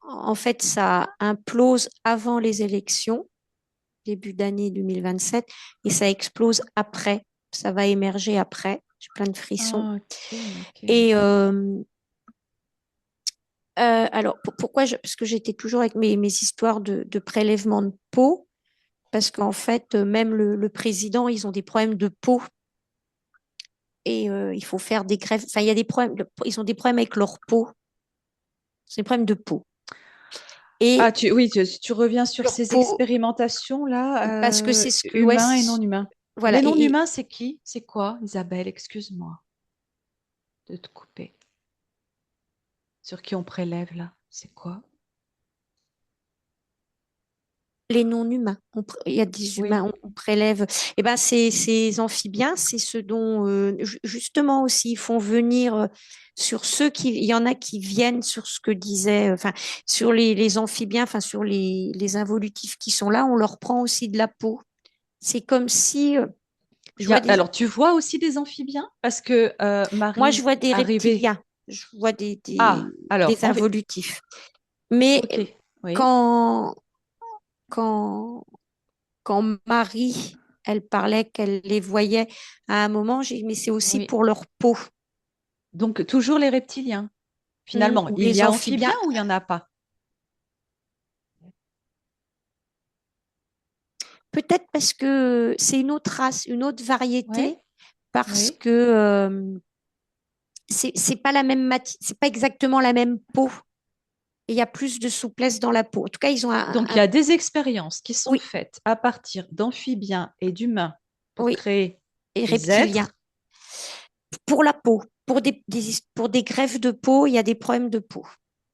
en fait, ça implose avant les élections, début d'année 2027, et ça explose après. Ça va émerger après. J'ai plein de frissons.
Ok, ok.
Et alors, pourquoi parce que j'étais toujours avec mes histoires de prélèvement de peau, parce qu'en fait, même le président, ils ont des problèmes de peau et il faut faire des greffes. Enfin, il y a des problèmes, ils ont des problèmes avec leur peau. C'est des problèmes de peau.
Ah,
Et
oui, tu reviens sur
leur
ces
peau, parce que
expérimentations-là,
c'est ce que, ouais,
humains et non humains.
voilà.
Les non humains, c'est qui? C'est quoi, Isabelle? Excuse-moi de te couper. Sur qui on prélève là? C'est quoi?
Les non-humains. Il y a des
Oui.
humains, on prélève. Et ben, ces amphibiens, c'est ce dont justement aussi ils font venir sur ceux qui. Il y en a qui viennent sur ce que disait, enfin, sur les amphibiens, enfin, sur les involutifs qui sont là, on leur prend aussi de la peau. C'est comme si je vois des.
Alors, tu vois aussi des amphibiens? Parce que
Moi, je
Marie
vois des
arrivait.
reptiliens, je vois
Ah, alors,
des involutifs. Mais
ok, oui,
quand, quand quand Marie, elle parlait qu'elle les voyait à un moment, j'ai dit, mais c'est aussi
oui.
pour leur peau.
Donc, toujours les reptiliens. Finalement,
Ou
il y
les
a amphibiens
amphibiens.
ou il n'y en a pas?
Peut-être parce que c'est une autre race, une autre
Oui,
variété, parce
oui.
que c'est pas la même c'est pas exactement la même peau. Et il y a plus de souplesse dans la peau. En tout cas, ils ont
Donc, il y a des expériences qui sont
oui,
faites à partir d'amphibiens et d'humains pour
oui,
créer
et
des
reptiliens.
êtres.
Pour la peau, pour des greffes de peau, il y a des problèmes de peau.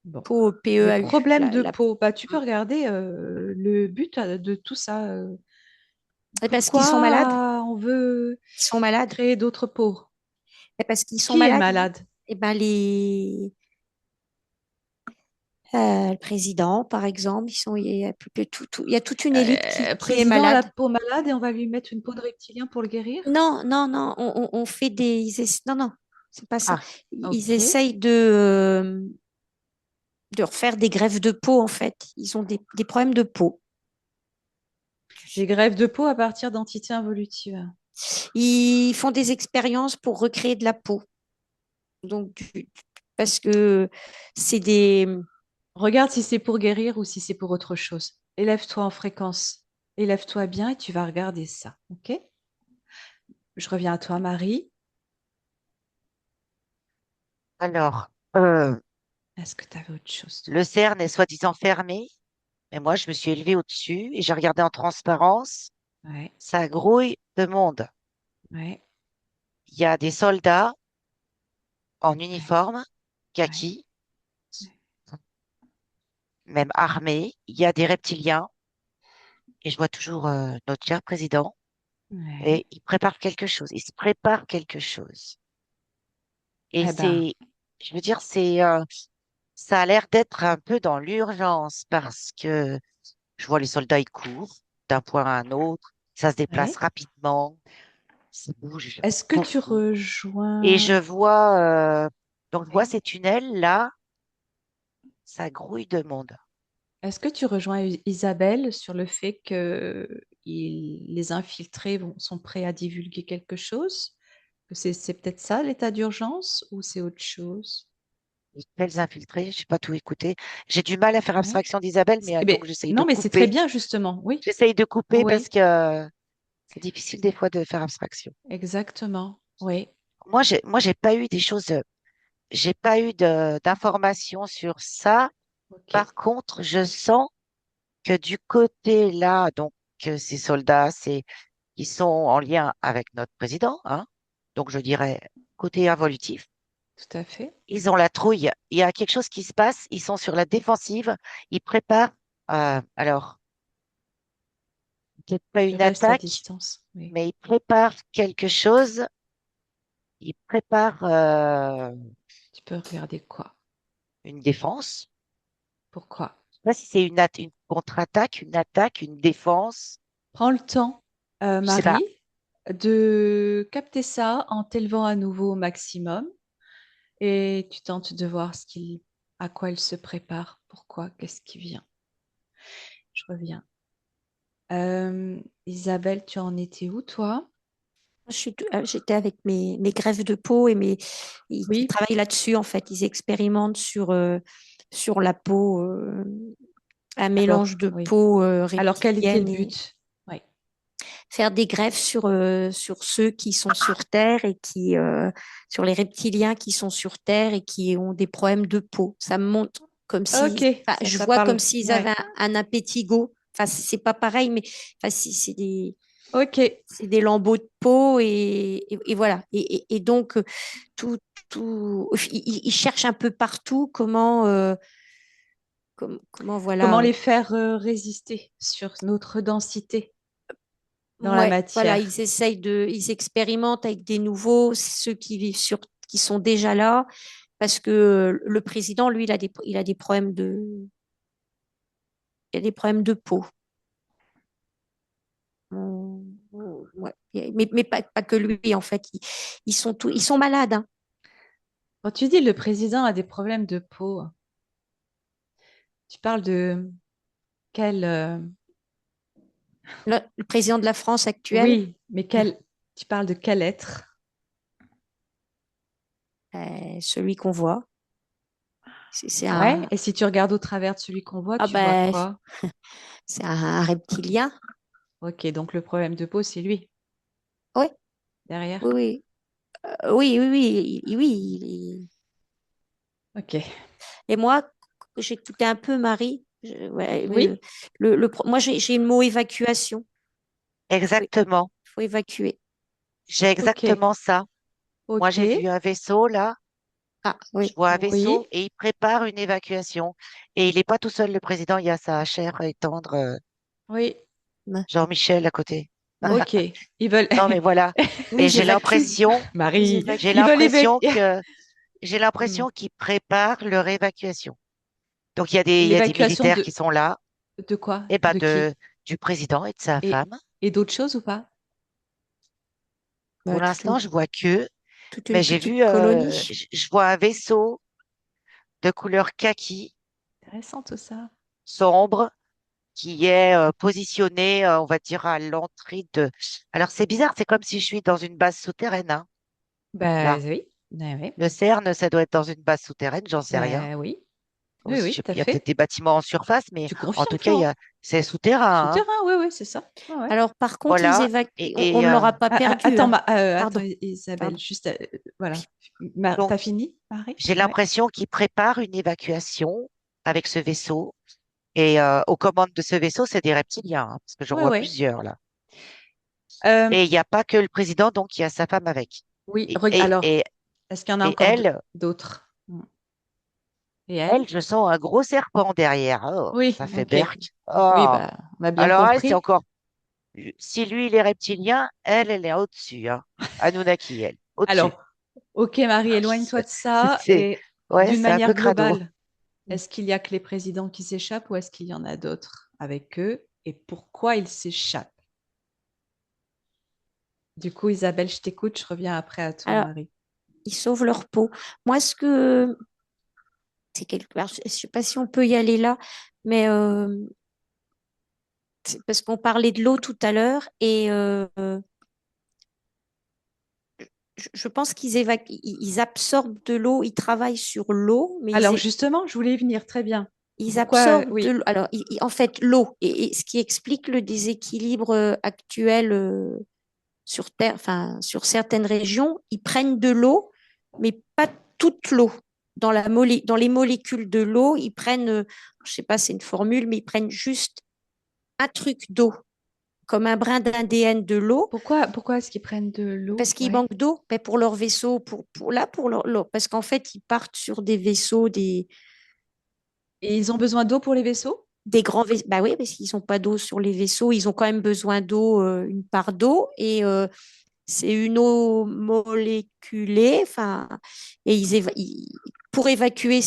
Bon,
Peau,
des
PEAU.
problèmes de peau. Bah, tu peux regarder le but de tout ça.
Et parce qu'ils sont malades.
Pourquoi on veut
Ils sont malades.
créer d'autres peaux?
Et parce qu'ils sont
Qui est
malades.
malade?
Et ben le président, par exemple, il y a, il y a toute une élite qui est
Président a la
malade.
peau malade et on va lui mettre une peau de reptilien pour le guérir?
Non, non, non, on fait non, non, c'est pas ça.
Ah,
Ils
ok.
essayent de refaire des greffes de peau, en fait. Ils ont des problèmes de peau.
Des greffes de peau à partir d'entités involutives.
Ils font des expériences pour recréer de la peau. Donc, parce que c'est des...
Regarde si c'est pour guérir ou si c'est pour autre chose. Élève-toi en fréquence. Élève-toi bien et tu vas regarder ça. Ok? Je reviens à toi, Marie.
Alors,
Est-ce que tu avais autre chose, toi?
le CERN est soi-disant fermé, mais moi, je me suis élevée au-dessus et j'ai regardé en transparence.
Ouais,
Ça grouille de monde.
ouais,
Il y a des soldats en
ouais,
uniforme,
ouais,
kaki, même armés. Il y a des reptiliens et je vois toujours notre cher président
ouais.
et il prépare quelque chose. Il se prépare quelque chose. Et
Eh ben,
je veux dire, ça a l'air d'être un peu dans l'urgence parce que je vois les soldats, ils courent d'un point à un autre. Ça se déplace
ouais.
rapidement. Ça bouge
Est-ce que tu
beaucoup. Et
rejoins...
je vois, donc je vois
Oui.
ces tunnels là, ça grouille de monde.
Est-ce que tu rejoins Isabelle sur le fait que les infiltrés sont prêts à divulguer quelque chose? Que c'est peut-être ça l'état d'urgence ou c'est autre chose?
Les tels infiltrés, je n'ai pas tout écouté. J'ai du mal à faire
Ouais.
abstraction d'Isabelle, mais
Eh ben,
donc j'essaye de
non, mais c'est très
couper.
bien justement. Oui,
J'essaye de couper parce
oui,
que c'est difficile des fois de faire abstraction.
exactement. Oui.
Moi, j'ai pas eu des choses, j'ai pas eu d'informations sur ça.
Ok.
Par contre, je sens que du côté là, donc ces soldats, ils sont en lien avec notre président, hein. Donc je dirais côté involutif.
Tout à fait.
Ils ont la trouille. Il y a quelque chose qui se passe. Ils sont sur la défensive. Ils préparent, alors peut-être pas
Je
une
reste à
attaque,
distance. Oui.
mais ils préparent quelque chose. Ils préparent
Tu peux regarder quoi?
une défense.
Pourquoi?
Je sais pas si c'est une contre-attaque, une attaque, une défense.
Prends le temps,
Je sais pas.
Marie, de capter ça en t'élevant à nouveau au maximum et tu tentes de voir à quoi il se prépare, pourquoi, qu'est-ce qui vient. Je reviens. Isabelle, tu en étais où, toi?
J'étais avec mes greffes de peau et ils
Oui,
travaillent là-dessus, en fait. Ils expérimentent sur la peau, un
alors,
mélange de
oui.
peau
Alors, quel était le
reptilienne et
but? Oui,
faire des greffes sur ceux qui sont sur Terre sur les reptiliens qui sont sur Terre et qui ont des problèmes de peau. Ça me montre comme
ok,
si, enfin, je
ça
vois comme
parle.
s'ils avaient
Ouais,
un impétigo. Enfin, c'est pas pareil, mais enfin,
ok.
c'est des lambeaux de peau et voilà. Et donc, tout, ils cherchent un peu partout comment
Comment
voilà.
les faire résister sur notre densité dans la
Ouais, voilà,
matière?
ils expérimentent avec des nouveaux, ceux qui vivent qui sont déjà là, parce que le président, lui, il a des problèmes il a des problèmes de peau. Ouais. Mais pas que lui, en fait, ils sont malades, hein.
Quand tu dis le président a des problèmes de peau, tu parles de quel...
Le président de la France actuelle,
Oui, mais quel... Tu parles de quel être?
celui qu'on voit, c'est
Ouais,
un,
et si tu regardes au travers de celui qu'on voit,
ah
tu vois
ben,
quoi?
c'est un reptilien.
Ok, donc le problème de peau, c'est lui,
Oui,
derrière.
oui, oui. Oui, oui, oui, oui,
Ok.
Et moi, j'écoutais un peu Marie. Ouais,
Oui,
moi, j'ai le mot évacuation. Il
Exactement.
faut évacuer.
J'ai
ok,
exactement ça. Moi,
ok,
j'ai vu un vaisseau là.
Ah,
Je
oui.
vois un vaisseau
oui,
et il prépare une évacuation. Et il n'est pas tout seul, le président. Il y a sa chère et tendre
oui.
Ouais.
Jean-Michel à côté.
Ok, ils veulent.
Non, mais voilà.
Oui,
Et
ils évacuent. Ils
Marie,
j'ai
évacuent.
ils veulent
l'impression
évacuer.
que, j'ai
Hmm.
l'impression qu'ils préparent leur évacuation. Donc, il y a des
L'évacuation
militaires qui sont là,
de quoi?
et ben
De qui?
du président et de sa
Et,
femme.
et d'autres choses ou pas?
Pour
Bah,
l'instant, je vois que,
toute une
mais j'ai
petite
vu,
colonie.
je vois un vaisseau de couleur kaki,
Intéressant tout ça.
sombre, qui est positionné, on va dire, à l'entrée de. Alors, c'est bizarre, c'est comme si je suis dans une base souterraine, hein,
Ben
là.
oui, ben oui,
Le CERN, ça doit être dans une base souterraine, j'en sais rien.
ben oui,
Oh,
oui, oui, tout à
il y a peut-être
fait.
des bâtiments en surface, mais
Tu
en tout
confirmes,
cas,
Florent?
c'est souterrain, hein.
Souterrain, oui, oui, c'est ça. Ouais, ouais.
Alors, par contre, ils
Voilà.
évacuent.
Et,
On
et,
ne
euh,
l'aura pas perdu,
Attends,
hein.
attends,
Pardon,
Isabelle,
pardon.
juste, voilà.
donc,
T'as fini, Marie?
j'ai
Ouais.
l'impression qu'ils préparent une évacuation avec ce vaisseau. Et aux commandes de ce vaisseau, c'est des reptiliens, hein, parce que j'en
Ouais,
vois
ouais.
plusieurs là.
Euh,
Et il n'y a pas que le président, donc il y a sa femme avec.
oui,
Et, et,
alors,
et,
est-ce qu'il y en a
et
encore d'autres? Et elle?
je sens un gros serpent derrière. Oh,
Oui,
ça fait
ok.
berk.
Oui,
Oh.
bah, on a bien
Alors elle, c'est
compris.
encore. Si lui, il est reptilien, elle est au-dessus. Hein. Anunnaki, elle, au-dessus.
Alors, ok, Marie, éloigne-toi de ça.
C'est,
Et
ouais,
d'une
c'est un
manière
peu crado.
globale, est-ce qu'il y a que les présidents qui s'échappent ou est-ce qu'il y en a d'autres avec eux? Et pourquoi ils s'échappent? Du coup, Isabelle, je t'écoute, je reviens après à toi,
Alors,
Marie.
ils sauvent leur peau. Moi, ce que c'est quelque part, je ne sais pas si on peut y aller là, mais c'est parce qu'on parlait de l'eau tout à l'heure et je pense ils absorbent de l'eau, ils travaillent sur l'eau, mais
Alors, justement, je voulais y venir très bien.
ils
Pourquoi?
absorbent de
Oui,
l'eau. Alors, en fait, l'eau, et ce qui explique le déséquilibre actuel sur Terre, enfin, sur certaines régions, ils prennent de l'eau, mais pas toute l'eau. Dans les molécules de l'eau, ils prennent, je sais pas, c'est une formule, mais ils prennent juste un truc d'eau, comme un brin d'ADN de l'eau,
pourquoi est-ce qu'ils prennent de l'eau?
parce qu'ils
Ouais.
manquent d'eau ben, pour leur vaisseau, parce qu'en fait, ils partent sur des vaisseaux,
Et ils ont besoin d'eau pour les vaisseaux?
des grands vaisseaux. Bah oui, parce qu'ils n'ont pas d'eau sur les vaisseaux, ils ont quand même besoin d'eau, une part d'eau, et c'est une eau moléculée, enfin, et pour évacuer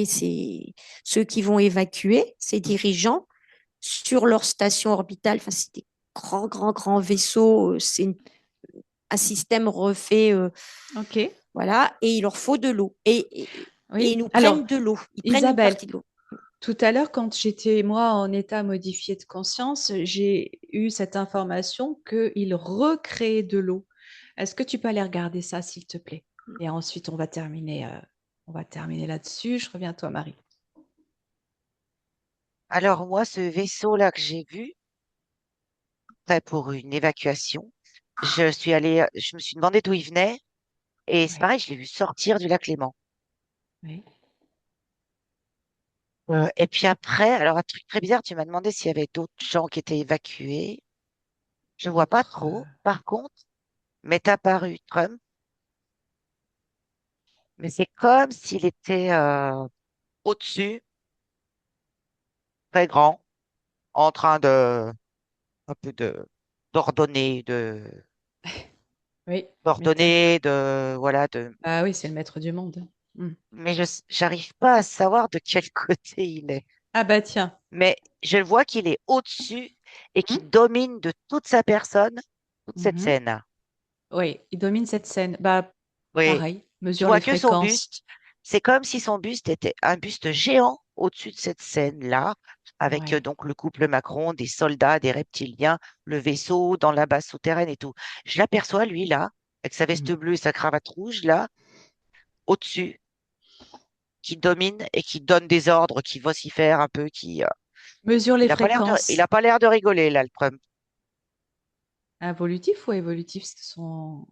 ceux qui vont évacuer, ces dirigeants, sur leur station orbitale, enfin, c'est des grands vaisseaux, un système refait,
Ok,
voilà, et il leur faut de l'eau. Et
oui.
ils nous
Alors,
prennent de l'eau, ils prennent une
Isabelle,
partie de l'eau.
tout à l'heure, quand j'étais, moi, en état modifié de conscience, j'ai eu cette information qu'ils recréaient de l'eau. Est-ce que tu peux aller regarder ça, s'il te plaît? Et ensuite, on va terminer là-dessus. Je reviens à toi, Marie.
Alors moi, ce vaisseau-là que j'ai vu, prêt pour une évacuation, je me suis demandé d'où il venait, et c'est
Oui,
pareil, je l'ai vu sortir du lac Léman.
oui.
Et puis après, alors un truc très bizarre, tu m'as demandé s'il y avait d'autres gens qui étaient évacués. Je vois pas
D'autres,
trop. Par contre, m'est apparu Trump, mais c'est comme s'il était au-dessus, très grand, en train de un peu d'ordonner,
oui, m'étonne.
de voilà, de.
Ah oui, c'est le maître du monde. Hmm.
Mais j'arrive pas à savoir de quel côté il est.
Ah bah tiens.
Mais je vois qu'il est au-dessus et
Hmm.
qu'il domine de toute sa personne toute cette
Mhm.
scène.
Oui, il domine cette scène. Bah,
Oui,
pareil,
tu
mesure les
vois que son
fréquences.
buste. C'est comme si son buste était un buste géant au-dessus de cette scène-là, avec
Ouais.
donc le couple Macron, des soldats, des reptiliens, le vaisseau dans la base souterraine et tout. Je l'aperçois, lui, là, avec sa veste
Mhm.
bleue et sa cravate rouge, là, au-dessus, qui domine et qui donne des ordres, qui vocifère un peu,
Mesure les
il
fréquences.
a pas l'air de rigoler, là, le Trump.
Involutif ou évolutif, c'est son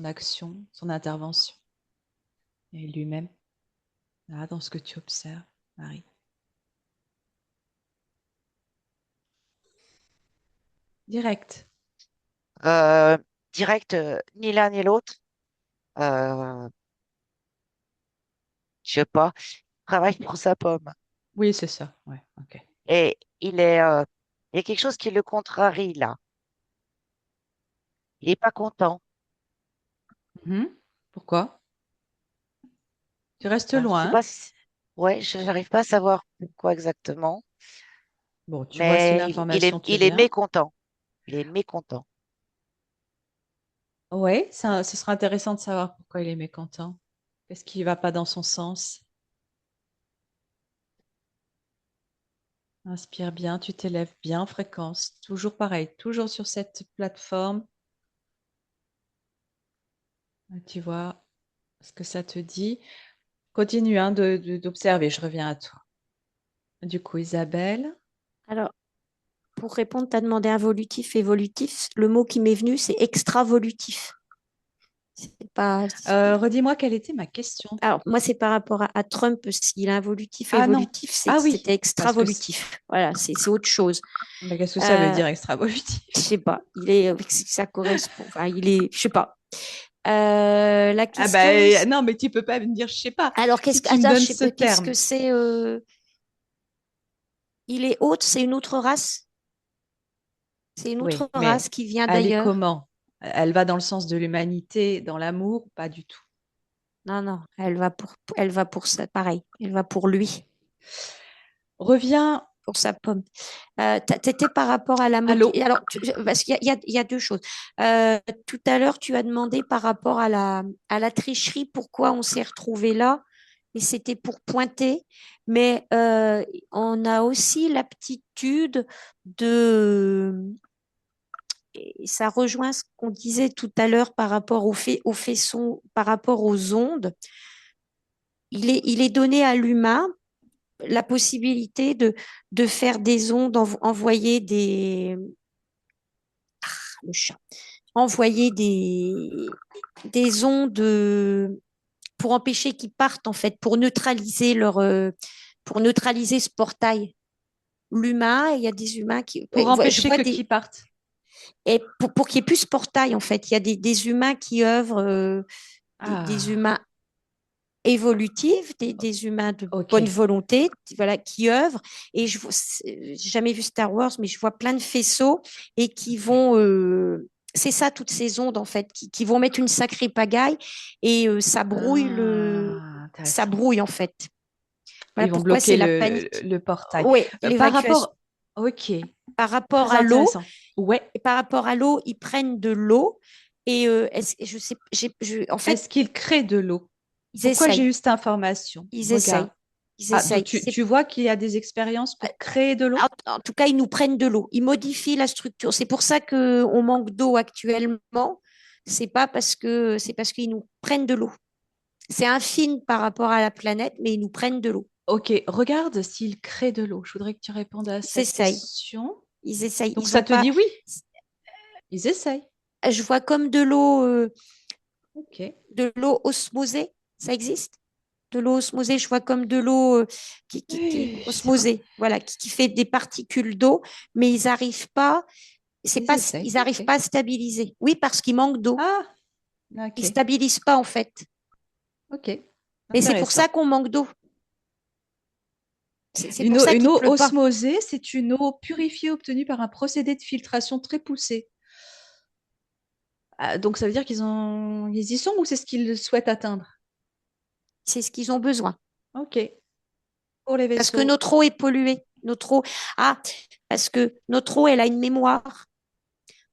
action, son intervention. Et lui-même, là, dans ce que tu observes, Marie. Direct.
Euh, direct, ni l'un ni l'autre. Euh, je sais pas, travaille pour sa pomme.
Oui, c'est ça. Ouais, ok.
Et il est Il y a quelque chose qui le contrarie là. Il n'est pas content.
Mhm. Pourquoi? Tu restes
Alors, je
loin,
sais
hein.
pas si... Ouais, je n'arrive pas à savoir pourquoi exactement,
Bon, tu vois si
mais
l'information te
il est
vient.
mécontent. Il est mécontent.
Oui, ce sera intéressant de savoir pourquoi il est mécontent. Qu'est-ce qui ne va pas dans son sens? Inspire bien, tu t'élèves bien en fréquence. Toujours pareil, toujours sur cette plateforme. Tu vois ce que ça te dit. Continue hein, d'observer, je reviens à toi. Du coup, Isabelle.
Alors, pour répondre, tu as demandé involutif, évolutif. Le mot qui m'est venu, c'est extravolutif. C'est pas...
Redis-moi quelle était ma question.
Alors, moi, c'est par rapport à Trump, s'il est involutif,
Ah non.
évolutif,
Ah oui,
c'était
parce que
extravolutif. Voilà, c'est autre chose.
mais qu'est-ce que ça veut
Euh,
dire extravolutif?
je sais pas, ça correspond, enfin, je sais pas. La
Ah
question,
ben non, mais tu peux pas me dire, je sais pas.
alors,
Si tu me
attends,
donnes ce
qu'est-ce que
terme,
c'est il est autre, c'est une autre race. C'est une
oui,
autre
mais
race qui vient
elle est
d'ailleurs.
comment? Elle va dans le sens de l'humanité, dans l'amour, pas du tout.
Non, non, elle va pour ça, pareil. Elle va pour lui,
Reviens
pour sa pomme. T'étais par rapport à la
à l'eau.
Alors, parce il y a deux choses. Tout à l'heure, tu as demandé par rapport à la tricherie, pourquoi on s'est retrouvé là. Et c'était pour pointer. Mais on a aussi l'aptitude de, et ça rejoint ce qu'on disait tout à l'heure par rapport au faisceau, par rapport aux ondes. Il est donné à l'humain la possibilité de faire des ondes, envoyer le chat, envoyer des ondes pour empêcher qu'ils partent, en fait, pour neutraliser ce portail. L'humain, il y a des humains qui.
Pour
Je
empêcher
vois
que qui partent.
et pour qu'il n'y ait plus ce portail, en fait, il y a des humains qui œuvrent, des
Ah,
humains évolutifs, des humains de bonne
ok.
volonté, voilà, qui œuvrent. Et j'ai jamais vu Star Wars, mais je vois plein de faisceaux et qui
Ok.
vont, c'est ça, toutes ces ondes en fait, qui vont mettre une sacrée pagaille et
Ah,
ça
intéressant.
brouille en fait. Voilà
Ils vont
pourquoi c'est
bloquer
la panique.
le portail.
Oui,
Par
l'évacuation.
rapport, ok,
Par rapport
très
à l'eau,
intéressant. Ouais.
et par rapport à l'eau, ils prennent de l'eau et je sais, en fait,
Est-ce qu'ils créent de l'eau?
ils
Pourquoi j'ai
essayent,
eu cette information?
ils
Regarde.
essayent, ils
Ah, donc
essayent.
tu vois qu'il y a des expériences pour créer de l'eau?
En tout cas, ils nous prennent de l'eau. Ils modifient la structure. C'est pour ça qu'on manque d'eau actuellement. C'est parce qu'ils nous prennent de l'eau. C'est infime par rapport à la planète, mais ils nous prennent de l'eau.
Ok, regarde s'ils créent de l'eau. Je voudrais que tu répondes à
Ils
cette
essayent.
question.
Ils essayent.
Donc
Ils ont
ça te
pas.
dit oui, ils essayent.
Je vois comme
Ok.
de l'eau osmosée. Ça existe? De l'eau osmosée. Je vois comme de l'eau qui est
Oui, je sais pas.
osmosée. Voilà, qui fait des particules d'eau, mais ils n'arrivent pas.
Ils essayent.
Ils
Ok.
n'arrivent pas à stabiliser. Oui, parce qu'il manque d'eau.
Ah,
Ils
ok.
stabilisent pas en fait.
Ok.
Et c'est pour ça
Intéressant.
qu'on manque d'eau. C'est pour ça
Une
qu'il
eau
pleut pas.
osmosée, c'est une eau purifiée obtenue par un procédé de filtration très poussé. Ah, donc ça veut dire ils y sont ou c'est ce qu'ils souhaitent atteindre?
C'est ce qu'ils ont besoin.
Ok. Pour les
Parce que
vaisseaux.
notre eau est polluée. Ah, parce que notre eau, elle a une mémoire.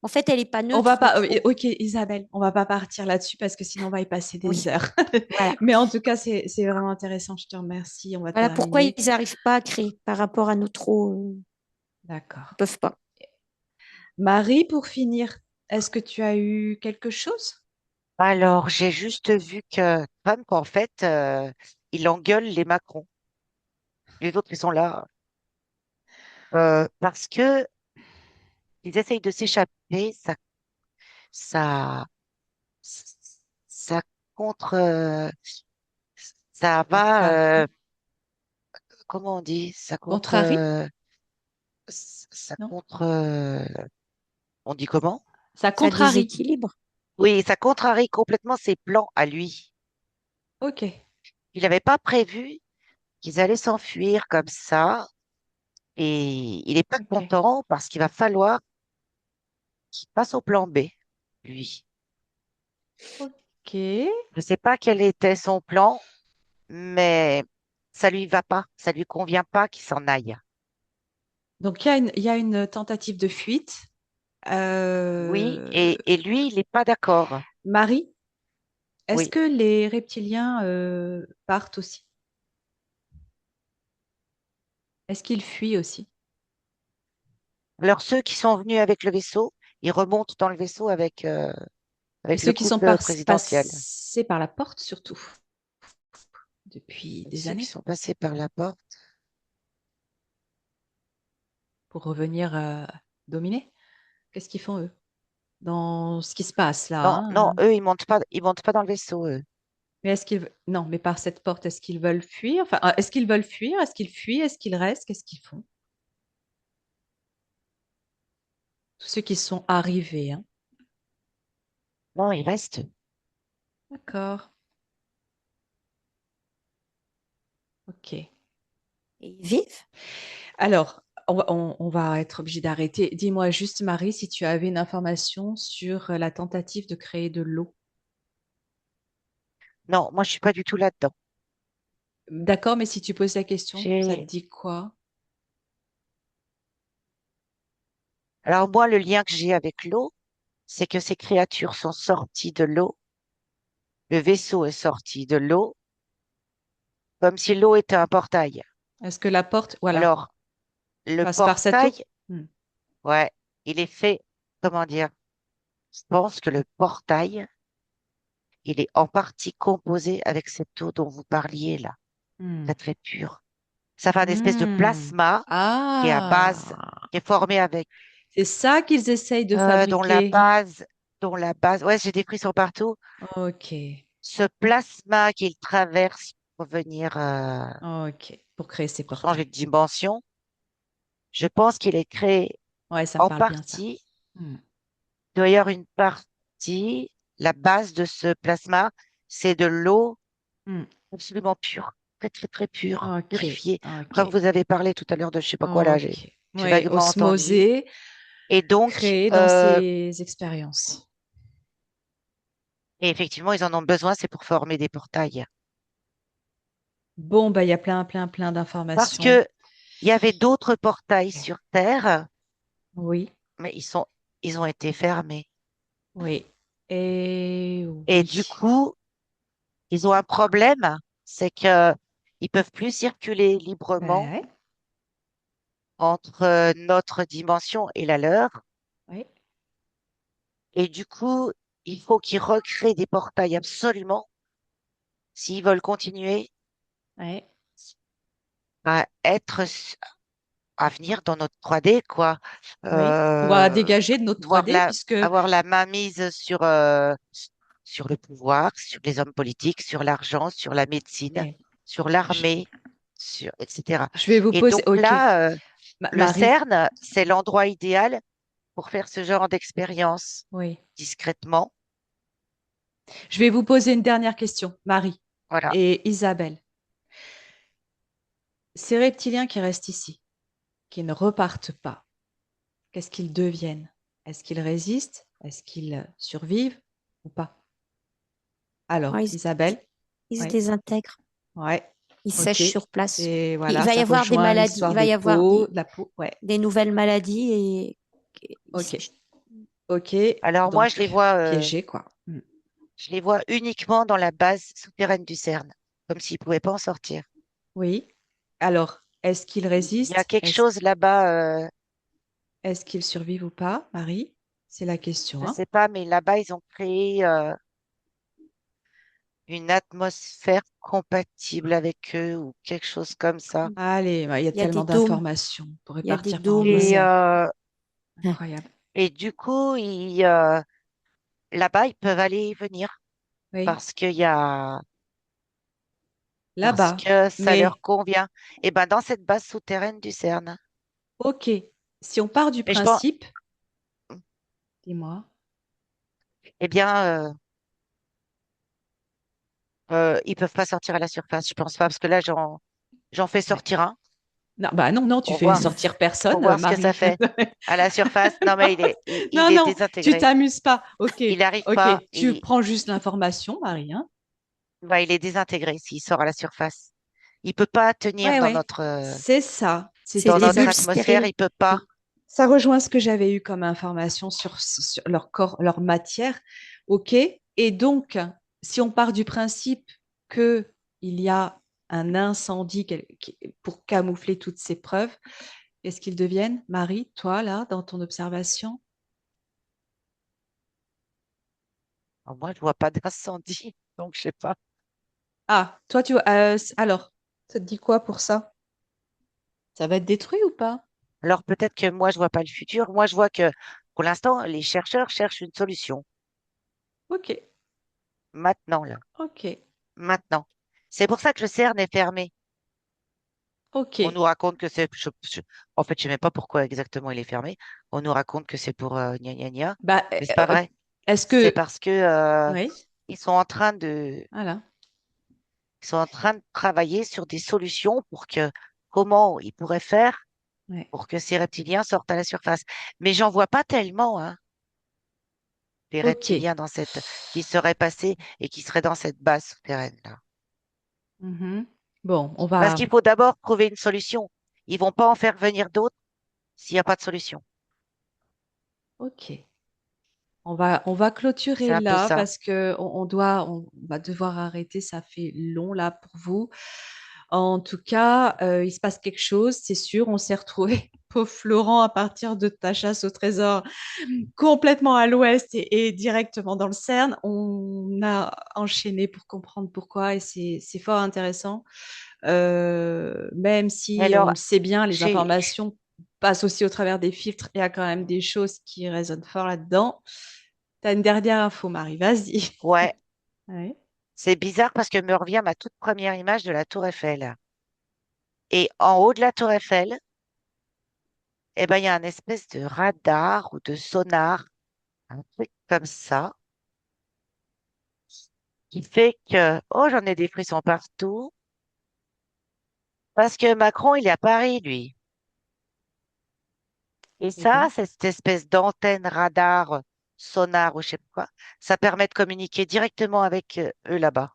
En fait, elle n'est pas
On va
neutre,
pas.
notre eau.
Ok, Isabelle, on va pas partir là-dessus parce que sinon on va y passer des
Oui,
heures.
voilà.
Mais en tout cas, c'est vraiment intéressant. Je te remercie. On va
Voilà pourquoi ils
terminer.
n'arrivent pas à créer par rapport à notre eau. Ils
D'accord.
peuvent pas.
Marie, pour finir, est-ce que tu as eu quelque chose?
Alors, j'ai juste vu que Trump, en fait, il engueule les Macron. Les autres, ils sont là parce que ils essayent de s'échapper. Ça, ça contre, ça va, comment on dit? Ça contre,
Contrarie?
ça
Non?
contre, on dit comment?
Ça
Ça
contrarie.
déséquilibre.
Oui, ça contrarie complètement ses plans à lui.
Ok.
Il n'avait pas prévu qu'ils allaient s'enfuir comme ça. Et il n'est pas
Ok.
content parce qu'il va falloir qu'il passe au plan B, lui.
Ok.
Je ne sais pas quel était son plan, mais ça lui va pas, ça lui convient pas qu'il s'en aille.
Donc, il y a une tentative de fuite.
Oui,
Euh,
et lui, il n'est pas d'accord.
Marie, est-ce
Oui.
que les reptiliens partent aussi? Est-ce qu'ils fuient aussi?
Alors, ceux qui sont venus avec le vaisseau, ils remontent dans le vaisseau
Et
avec
ceux
le
qui sont
couple présidentiel.
passés par la porte, surtout, depuis des
Ceux qui
années,
sont passés par la porte.
pour revenir dominer, qu'est-ce qu'ils font, eux, dans ce qui se passe là,
Non, non,
hein?
eux, ils montent pas dans le vaisseau, eux.
Mais est-ce qu'ils... Non, mais par cette porte, est-ce qu'ils veulent fuir? Enfin, est-ce qu'ils veulent fuir? Est-ce qu'ils fuient? Est-ce qu'ils restent? Qu'est-ce qu'ils font? Tous ceux qui sont arrivés, hein.
Non, ils restent.
D'accord. Ok.
Et ils vivent.
Alors, on va être obligé d'arrêter. Dis-moi juste, Marie, si tu avais une information sur la tentative de créer de l'eau.
Non, moi, je suis pas du tout là-dedans.
D'accord, mais si tu poses la question, ça te
J'ai...
dit quoi?
Alors, moi, le lien que j'ai avec l'eau, c'est que ces créatures sont sorties de l'eau. Le vaisseau est sorti de l'eau, comme si l'eau était un portail.
Est-ce que la porte, voilà,
Alors, le
passe par cette eau?
portail,
Hmm.
ouais, il est fait, comment dire? Je pense que le portail, il est en partie composé avec cette eau dont vous parliez là,
Hmm.
très très pure. Ça fait une espèce de
Hmm.
plasma qui est à base,
Ah,
qui est formé avec,
c'est ça qu'ils essayent de
euh, dont la
fabriquer.
base, dont la base, ouais, j'ai des frissons partout.
Ok,
Ce plasma qu'il traverse pour venir,
ok, pour créer ces
pour changer
portails.
de dimension, je pense qu'il est créé
Ouais, ça me
en
parle bien ça.
partie.
Hmm.
Il doit y avoir une partie, la base de ce plasma, c'est de l'eau
Hmm.
absolument pure, très très très pure,
Ok,
purifiée.
ok,
Comme vous avez parlé tout à l'heure de je sais pas quoi là,
ok.
j'ai
Ouais,
vaguement entendu.
osmosé,
Et donc,
créé dans ces expériences.
et effectivement, ils en ont besoin, c'est pour former des portails.
Bon, bah, il y a plein
Parce
d'informations.
que il y avait d'autres portails sur Terre,
Oui,
mais ils ont été fermés.
oui. Et
Et du
oui.
coup, ils ont un problème, c'est que ils peuvent plus circuler librement
Ouais,
entre notre dimension et la leur.
oui,
Et du coup, il faut qu'ils recréent des portails absolument s'ils veulent continuer
oui,
à à venir dans notre 3D, quoi.
oui. On va
Euh,
dégager de notre 3D puisque
avoir la main mise sur le pouvoir, sur les hommes politiques, sur l'argent, sur la médecine,
eh,
sur
je,
l'armée, etc.
je vais vous
Et
poser.
donc
Ok,
là, le
Marie.
CERN, c'est l'endroit idéal pour faire ce genre d'expérience
Oui.
discrètement.
Je vais vous poser une dernière question, Marie
Voilà.
et Isabelle. Ces reptiliens qui restent ici, qui ne repartent pas, qu'est-ce qu'ils deviennent? Est-ce qu'ils résistent? Est-ce qu'ils survivent ou pas? Alors,
Ouais,
Isabelle?
ils se
Oui,
désintègrent.
ouais,
Ils
ok.
sèchent sur place.
C'est
Il
voilà,
va y
ça
avoir des
rejoint
maladies. Il
l'histoire
va y avoir
de la peau, ouais.
des nouvelles maladies et ils
Ok,
sèchent.
ok.
Alors moi,
Donc piégé quoi. Hmm.
je les vois uniquement dans la base souterraine du CERN, comme s'ils pouvaient pas en sortir.
Oui. Alors, est-ce qu'ils
Il y a
résistent?
quelque chose là-bas,
Est-ce qu'ils survivent ou pas, Marie? C'est la
je
question, hein?
sais pas, mais là-bas, ils ont créé une atmosphère compatible avec eux ou quelque chose comme ça.
Allez, bah, il y a
Il y a des
tellement
dômes.
d'informations. On pourrait
Il y a des
partir pendant
dômes.
des
Et,
heures.
euh,
Incroyable.
et du coup, là-bas, ils peuvent aller et venir
Oui.
parce qu'il y a, parce
Là-bas.
que ça leur
Mais,
convient. Et ben, dans cette base souterraine du CERN.
ok. Si on part du
Mais je pense,
principe, dis-moi.
eh bien, ils peuvent pas sortir à la surface. Je pense pas parce que là, j'en fais
Ouais.
sortir un.
Non, bah non, non, tu
pour
fais
voir,
sortir
pour
personne,
voir ce que ça
Marie.
fait à la surface. Non, mais il
Non,
est
non, tu
désintégré.
t'amuses pas. Ok,
Il n'arrive
ok.
pas,
Tu prends juste l'information, Marie, hein.
il est désintégré s'il sort à la surface. Il peut pas tenir
Ouais, ouais. C'est ça.
C'est
dans
des
notre
bulles
atmosphère,
stériles.
il peut pas.
Ça rejoint ce que j'avais eu comme information sur leur corps, leur matière. OK. Et donc, si on part du principe qu'il y a un incendie pour camoufler toutes ces preuves, qu'est-ce qu'ils deviennent? Marie, toi, là, dans ton observation?
Alors, moi, je vois pas d'incendie, donc je sais pas.
Ah, toi, alors, ça te dit quoi pour ça? Ça va être détruit ou pas?
Alors peut-être que moi, je vois pas le futur. Moi, je vois que pour l'instant, les chercheurs cherchent une solution.
OK,
Maintenant, là.
OK,
Maintenant. C'est pour ça que le CERN est fermé. On
OK.
nous raconte que c'est. En fait, je sais même pas pourquoi exactement il est fermé. On nous raconte que c'est pour gna gna gna.
Bah,
Mais c'est pas vrai.
est-ce
C'est
que...
parce que
Oui,
ils sont en train de,
voilà.
ils sont en train de travailler sur des solutions pour que comment ils pourraient faire
Ouais.
pour que ces reptiliens sortent à la surface. Mais j'en vois pas tellement, hein, des
OK.
reptiliens qui seraient passés et qui seraient dans cette base souterraine là.
Mhm. Bon,
Parce qu'il faut d'abord trouver une solution. Ils vont pas en faire venir d'autres s'il n'y a pas de solution.
OK. On va
C'est
clôturer
un peu
là
ça.
parce que on va devoir arrêter. Ça fait long là pour vous. En tout cas, il se passe quelque chose, c'est sûr. On s'est retrouvé, pauvre Florent, à partir de ta chasse au trésor, complètement à l'ouest et directement dans le CERN. On a enchaîné pour comprendre pourquoi et c'est fort intéressant. Même
Mais
si on
alors,
le sait bien, les
j'ai,
informations passent aussi au travers des filtres. Il y a quand même des choses qui résonnent fort là-dedans. Tu as une dernière info, Marie, vas-y.
ouais,
Ouais.
c'est bizarre parce que me revient ma toute première image de la Tour Eiffel. Et en haut de la Tour Eiffel, eh ben, il y a un espèce de radar ou de sonar, un truc comme ça, qui fait que, oh, j'en ai des frissons partout, parce que Macron, il est à Paris, lui. Et
Et
ça,
donc,
c'est cette espèce d'antenne radar, sonar ou je sais pas quoi, ça permet de communiquer directement avec eux là-bas.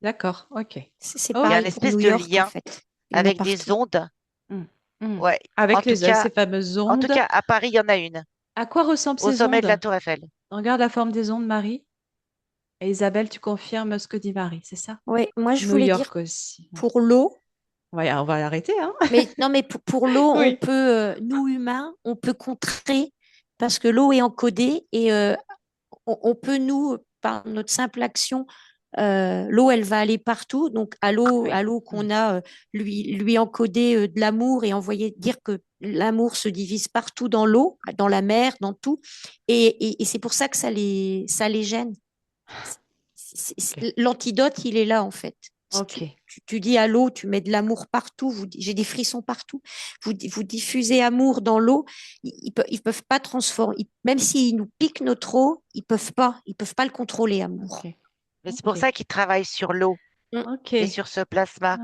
d'accord, ok.
C'est
Il y a
Ok.
une
pareil pour
espèce
New
de
York, en
lien
fait. Il y en a
avec des
partout.
ondes.
Hmm, hmm.
Ouais. En
Avec
tout
ces
cas,
fameuses
en tout
ondes,
cas, à Paris, il y en a une,
à quoi ressemblent
au
ces
sommet de la
ondes?
Tour Eiffel.
Regarde la forme des ondes, Marie. Et Isabelle, tu confirmes ce que dit Marie, c'est ça?
Ouais, moi, je
New
voulais dire
York aussi. Ouais.
pour l'eau,
On va arrêter, hein?
mais non, mais pour l'eau, on
Oui.
peut, nous humains, on peut contrer parce que l'eau est encodée et on peut, nous, par notre simple action, l'eau, elle va aller partout. Donc, à
Oui.
l'eau
Hmm.
qu'on a, lui encoder de l'amour et envoyer dire que l'amour se divise partout dans l'eau, dans la mer, dans tout. Et c'est pour ça que ça les gêne.
Ok.
L'antidote, il est là, en fait. Si
Ok.
tu dis à l'eau, tu mets de l'amour partout, j'ai des frissons partout, vous diffusez amour dans l'eau, ils peuvent pas transformer, même s'ils nous piquent notre eau, ils peuvent pas le contrôler, amour.
Ok.
Mais c'est pour
Ok.
ça qu'ils travaillent sur l'eau
Ok.
et sur ce plasma.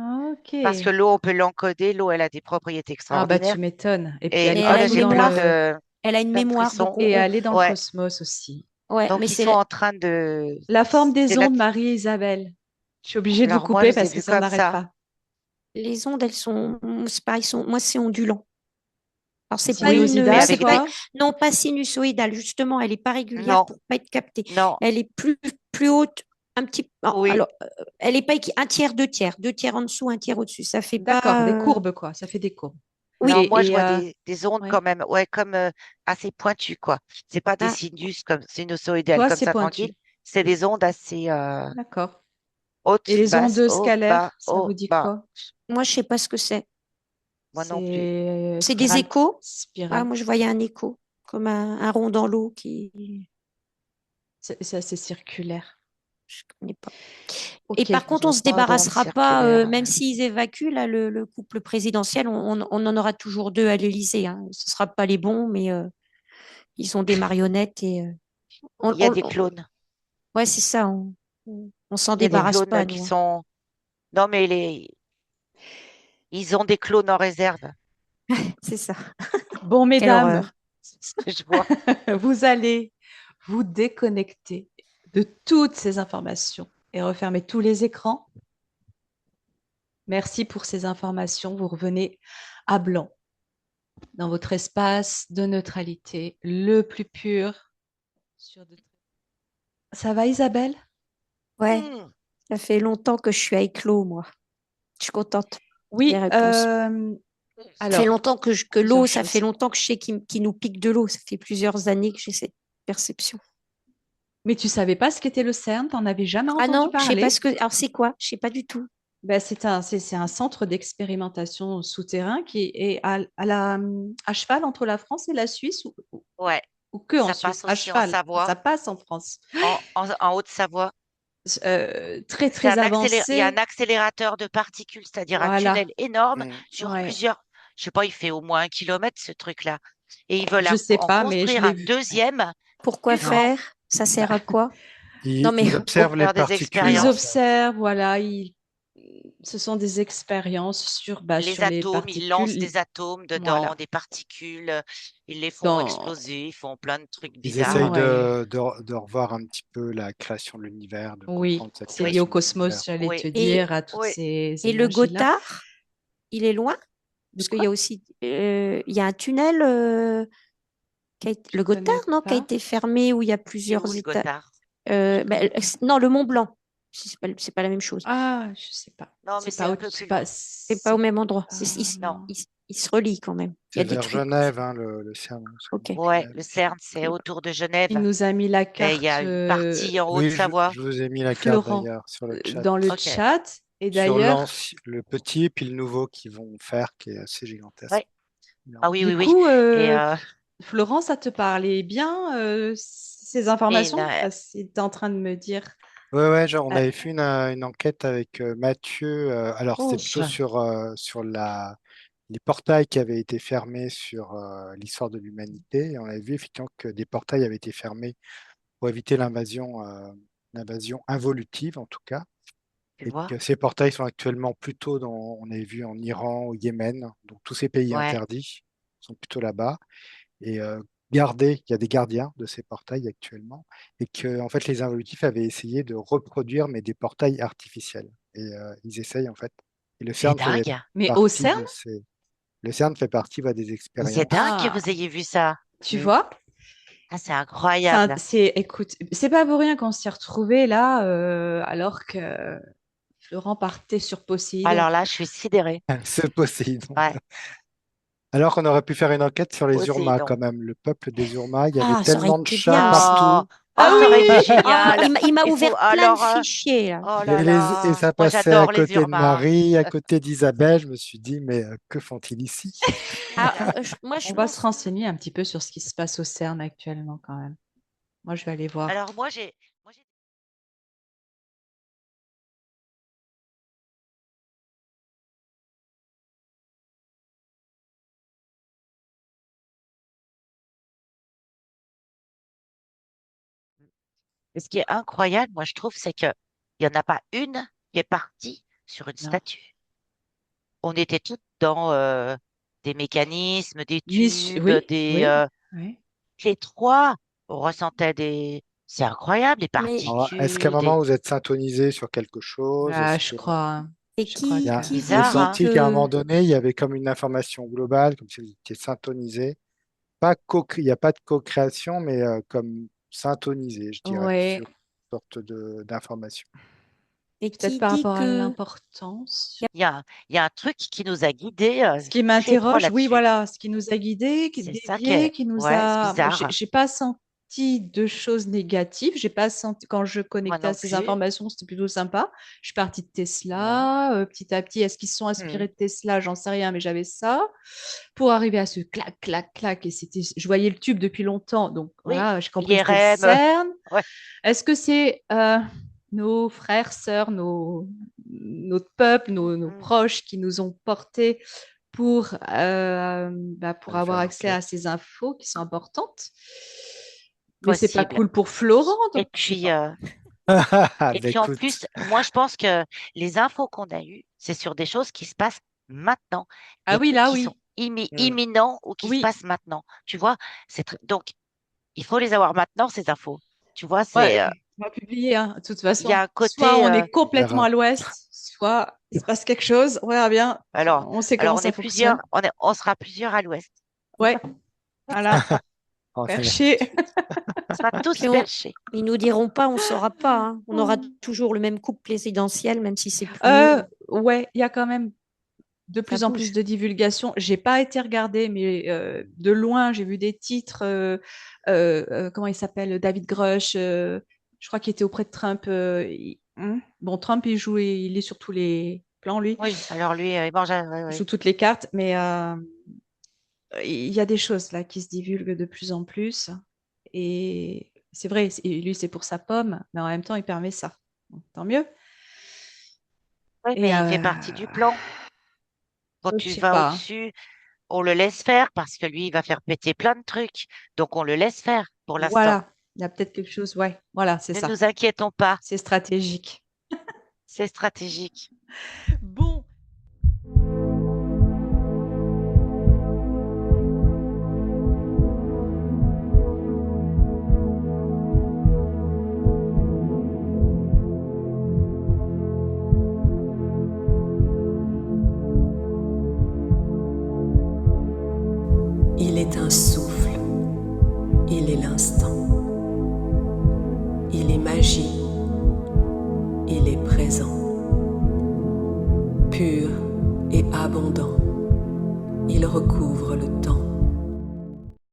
Parce que
Ok.
l'eau, on peut l'encoder. L'eau, elle a des propriétés
Ah bah tu
extraordinaires.
m'étonnes. Et puis
Et
Et
aller
elle
oh
a
là,
une
partout
j'ai
dans
mémoire,
le
elle a une
plein de
mémoire, donc
frissons.
et aller dans le
Ouais.
cosmos aussi.
ouais, mais
Donc, ils
c'est
sont en train de.
La forme
C'est
des
la.
ondes, Marie et Isabelle. Je suis obligée de vous
Alors, moi, je
couper
les ai
parce que
vus
ça
comme
n'arrête
ça.
pas.
les ondes, elles sont, c'est pareil, moi c'est ondulant. Alors c'est pas
Oui, mais
une,
Sinusoïdal,
c'est
avec des.
pas,
toi?
non pas sinusoïdale, justement, elle est pas régulière
Non,
pour pas être captée.
non,
Elle est plus haute, un petit,
oui.
alors elle est pas un tiers, deux tiers en dessous, un tiers au-dessus. Ça fait
D'accord,
pas,
des courbes, quoi. Ça fait des courbes.
oui,
Non, moi, je
Et
vois des ondes
ouais.
quand même, ouais, comme assez pointues, quoi. C'est pas des
ah,
sinus comme sinusoïdales,
Toi,
comme
c'est
ça, tranquille.
pointu.
C'est des ondes assez
D'accord. Et
hautes,
les
basses,
ondes
haut, bas,
scalaires, ça vous
haut,
dit
bas.
quoi?
moi je sais pas ce que c'est.
Moi non plus.
C'est
C'est des
spirale.
échos. Ah,
Spirale.
moi je voyais un écho, comme un rond dans l'eau qui,
C'est assez circulaire.
je connais pas. Et
Ok.
par
Je
contre, on
vois
se
pas d'ondes
débarrassera pas,
circulaires.
même s'ils évacuent là, le couple présidentiel, on en aura toujours deux à l'Élysée, hein. Ce sera pas les bons, mais ils sont des marionnettes et
Il y a des clones.
ouais, c'est ça. On s'en
Il y a des
débarrasse
clones
pas,
qui
nous, hein.
sont. Non, mais les. Ils ont des clones en réserve,
C'est ça.
Bon,
Quelle
mesdames,
horreur.
c'est ce que je vois.
vous allez vous déconnecter de toutes ces informations et refermer tous les écrans. Merci pour ces informations. Vous revenez à blanc dans votre espace de neutralité le plus pur. Ça va, Isabelle?
Ouais,
Hmm.
ça fait longtemps que je suis à éclos, moi. Je suis contente des
Oui,
réponses. Ça fait
alors,
longtemps que
plusieurs
l'eau, ça fait
choses.
longtemps que je sais qu'il nous pique de l'eau. Ça fait plusieurs années que j'ai cette perception.
Mais tu savais pas ce qu'était le CERN? T'en avais jamais
Ah
entendu
non, je sais pas
parler?
ce que. Alors c'est quoi? Je sais pas du tout.
Ben, c'est un centre d'expérimentation souterrain qui est à cheval entre la France et la Suisse
Ouais,
ou que en
ça
Suisse,
passe
à
aussi en
cheval.
Savoie,
Ça passe en France.
en Haute-Savoie.
Très,
C'est
très
il y a un
avancé.
accélérateur de particules, c'est-à-dire un
Voilà.
tunnel énorme
Mm.
sur
Ouais.
plusieurs, je sais pas, il fait au moins 1 kilomètre ce truc-là. Et ils veulent
Je sais
en
pas, mais je
construire
l'ai
un
vu.
deuxième
Pourquoi
plus
Non.
grand
faire? Ça
Bah,
sert à quoi?
Ils,
Non mais
ils
pour
observent les
faire des
particules,
ils
en
expériences.
fait.
observent, voilà, ce sont des expériences
Les
sur les
atomes, ils lancent
particules.
des atomes dedans,
Voilà.
des particules, ils les font
Dans...
exploser, ils font plein de trucs
Ils
Ah
essayent
bizarres.
ouais.
de revoir un petit peu la création de l'univers, de
Oui,
comprendre cette
c'est lié
Oui,
au
création de l'univers.
cosmos, j'allais
oui,
te
et
dire, à toutes
oui.
ces
et le
énergies-là.
Gothard, il est loin?
De
Parce qu'il y
quoi?
a aussi il y a un tunnel
Je
le Gothard,
connais
non, qui a
pas.
été fermé où il y a
C'est où
plusieurs
le
états.
Gothard? Je connais pas.
Non, le Mont Blanc. C'est pas la même chose.
Ah, je sais pas.
Non, mais
C'est
c'est
pas,
un peu
c'est
plus
pas,
loin.
C'est pas au même endroit.
pas- non.
Il se relient quand même. Il y
C'est
a des
vers
trucs.
Genève, hein, le CERN, c'est
Ok.
Ouais,
Genève.
le CERN, c'est autour de
Il
Genève.
nous a mis la
Et il y
carte,
a une partie en
Oui,
Haute-Savoie.
je vous ai mis la carte
Florent,
d'ailleurs sur le chat.
dans le
Ok.
chat. Et
Sur
d'ailleurs,
le petit puis le nouveau qu'ils vont faire, qui est assez gigantesque.
Ouais. Ah oui,
du
oui, oui.
coup,
Et,
Florent, ça te parlait bien, ces
et
informations?
là,
Parce que tu es en train de me dire.
Ouais, genre on
Ah,
avait fait une enquête avec Mathieu. Alors c'était plutôt
ouf.
sur les portails qui avaient été fermés sur l'histoire de l'humanité. Et on avait vu effectivement que des portails avaient été fermés pour éviter l'invasion involutive en tout cas.
tu
Et
vois?
que ces portails sont actuellement plutôt on avait vu en Iran, au Yémen, donc tous ces pays
Ouais.
interdits sont plutôt là-bas. Et il y a des gardiens de ces portails actuellement, et que en fait les involutifs avaient essayé de reproduire mais des portails artificiels. Et ils essayent en fait. Et
C'est dingue.
Mais au
partie
CERN?
de ces. Le CERN fait partie des
Mais c'est dingue
expériences.
que
Ah,
vous ayez vu ça.
tu
Mm.
vois?
Ah, c'est incroyable.
Écoute, c'est pas pour rien qu'on s'est retrouvés là, alors que Florent partait sur Poséidon.
Alors là, je suis sidérée.
C'est Poséidon.
Ouais,
Alors qu'on aurait pu faire une enquête sur les Urmas
Poséidon.
quand même. Le peuple des Urmas, il y avait
Ah, ça aurait
tellement de
été
chats
bien aussi.
Oh,
partout.
oh,
Ah
ça aurait été
oui!
Ah,
génial.
il m'a
Il faut
ouvert plein de
alors,
fichiers là.
oh là
Et
là,
ça
moi
passait à
j'adore les
côté de
Urmas.
Marie, à côté d'Isabelle. Je me suis dit, mais que font-ils ici?
Ah, moi
On
je
va se
pense.
renseigner un petit peu sur ce qui se passe au CERN actuellement quand même. Moi, je vais aller voir.
Alors moi j'ai Et ce qui est incroyable, moi, je trouve, c'est que il y en a pas une qui est partie sur une
Non.
statue. On était toutes dans des mécanismes, des tubes,
Oui, oui, oui.
les trois, on ressentait des. C'est incroyable, les
Mais
Alors, est-ce qu'à un
particules, des.
moment vous êtes syntonisé sur quelque chose?
Ah,
Est-ce
je
que
crois, hein.
et
Je crois que.
qui
j'ai
vous
Bizarre,
dit
hein?
senti qu'à un moment
que
donné, il y avait comme une information globale, comme si vous étiez syntonisé. Il n'y a pas de co-création, mais comme syntonisé, je dirais,
Ouais,
sur une sorte d'information.
et
peut-être
qui
par
dit
rapport à
que
l'importance.
Il y a un truc qui nous a guidés
Ce qui
tous les trois
m'interroge, oui,
là-dessus.
voilà, ce qui nous a guidés, qui
C'est ça qui
déviés,
est.
qui nous
Ouais, c'est
a.
bizarre.
J'ai pas senti de choses négatives. J'ai pas senti quand je
Moi
connectais à
non
ces
plus.
informations, c'était plutôt sympa. Je suis partie de
Ouais.
Tesla, petit à petit. Est-ce qu'ils se sont
Hmm.
inspirés de Tesla? J'en sais rien, mais j'avais ça pour arriver à ce clac, clac, clac. Et c'était, je voyais le tube depuis longtemps, donc
Oui,
voilà, j'ai compris que c'était le
l'IRM.
CERN.
Ouais.
Est-ce que c'est nos frères, sœurs, notre peuple, nos
Mm.
proches qui nous ont portés pour
Allez
avoir
faire
accès à
l'enquête.
ces infos qui sont importantes? Mais c'est pas
Possible.
cool pour Florent,
Et
donc je sais
puis,
pas.
Bah,
et puis en
écoute,
plus, moi je pense que les infos qu'on a eues, c'est sur des choses qui se passent maintenant
Ah
des
oui,
trucs
là,
qui sont
oui.
imminents ou qui se
Oui.
passent maintenant. Tu vois, donc il faut les avoir maintenant, ces infos. Tu vois,
Ouais, on va publier, hein, de toute
il y a
façon.
un
Soit
côté,
on est
On
complètement
verra.
à l'ouest, soit il se passe quelque chose. On verra bien.
alors,
On sait
alors
comment
on
ça
est
fonctionne.
plusieurs, on sera plusieurs à l'ouest.
Ouais, voilà,
On est
perché.
On sera tous
Puis
perchés.
ils nous diront pas, on saura pas, hein. On aura
Mm.
toujours le même couple présidentiel, même si c'est plus eux.
Ouais, il y a quand même de
Ça
plus en plus
bouge.
de divulgation. J'ai pas été regarder, mais de loin, j'ai vu des titres. Comment il s'appelle? David Grush. Je crois qu'il était auprès de Trump. Bon, Trump, il est sur tous les plans, lui.
Oui, alors lui, il mange, ouais,
Il joue
ouais.
toutes les cartes, mais il y a des choses là qui se divulguent de plus en plus. Et c'est vrai, lui, c'est pour sa pomme, mais en même temps, il permet ça. Donc, tant mieux.
Oui,
Et
mais il fait partie du plan. Quand
je
tu
sais
vas
pas, hein.
au-dessus, on le laisse faire parce que lui, il va faire péter plein de trucs. Donc, on le laisse faire pour l'instant.
Voilà, il y a peut-être quelque chose. Ouais, voilà, c'est
Ne
ça.
nous inquiétons pas.
C'est stratégique.
C'est stratégique.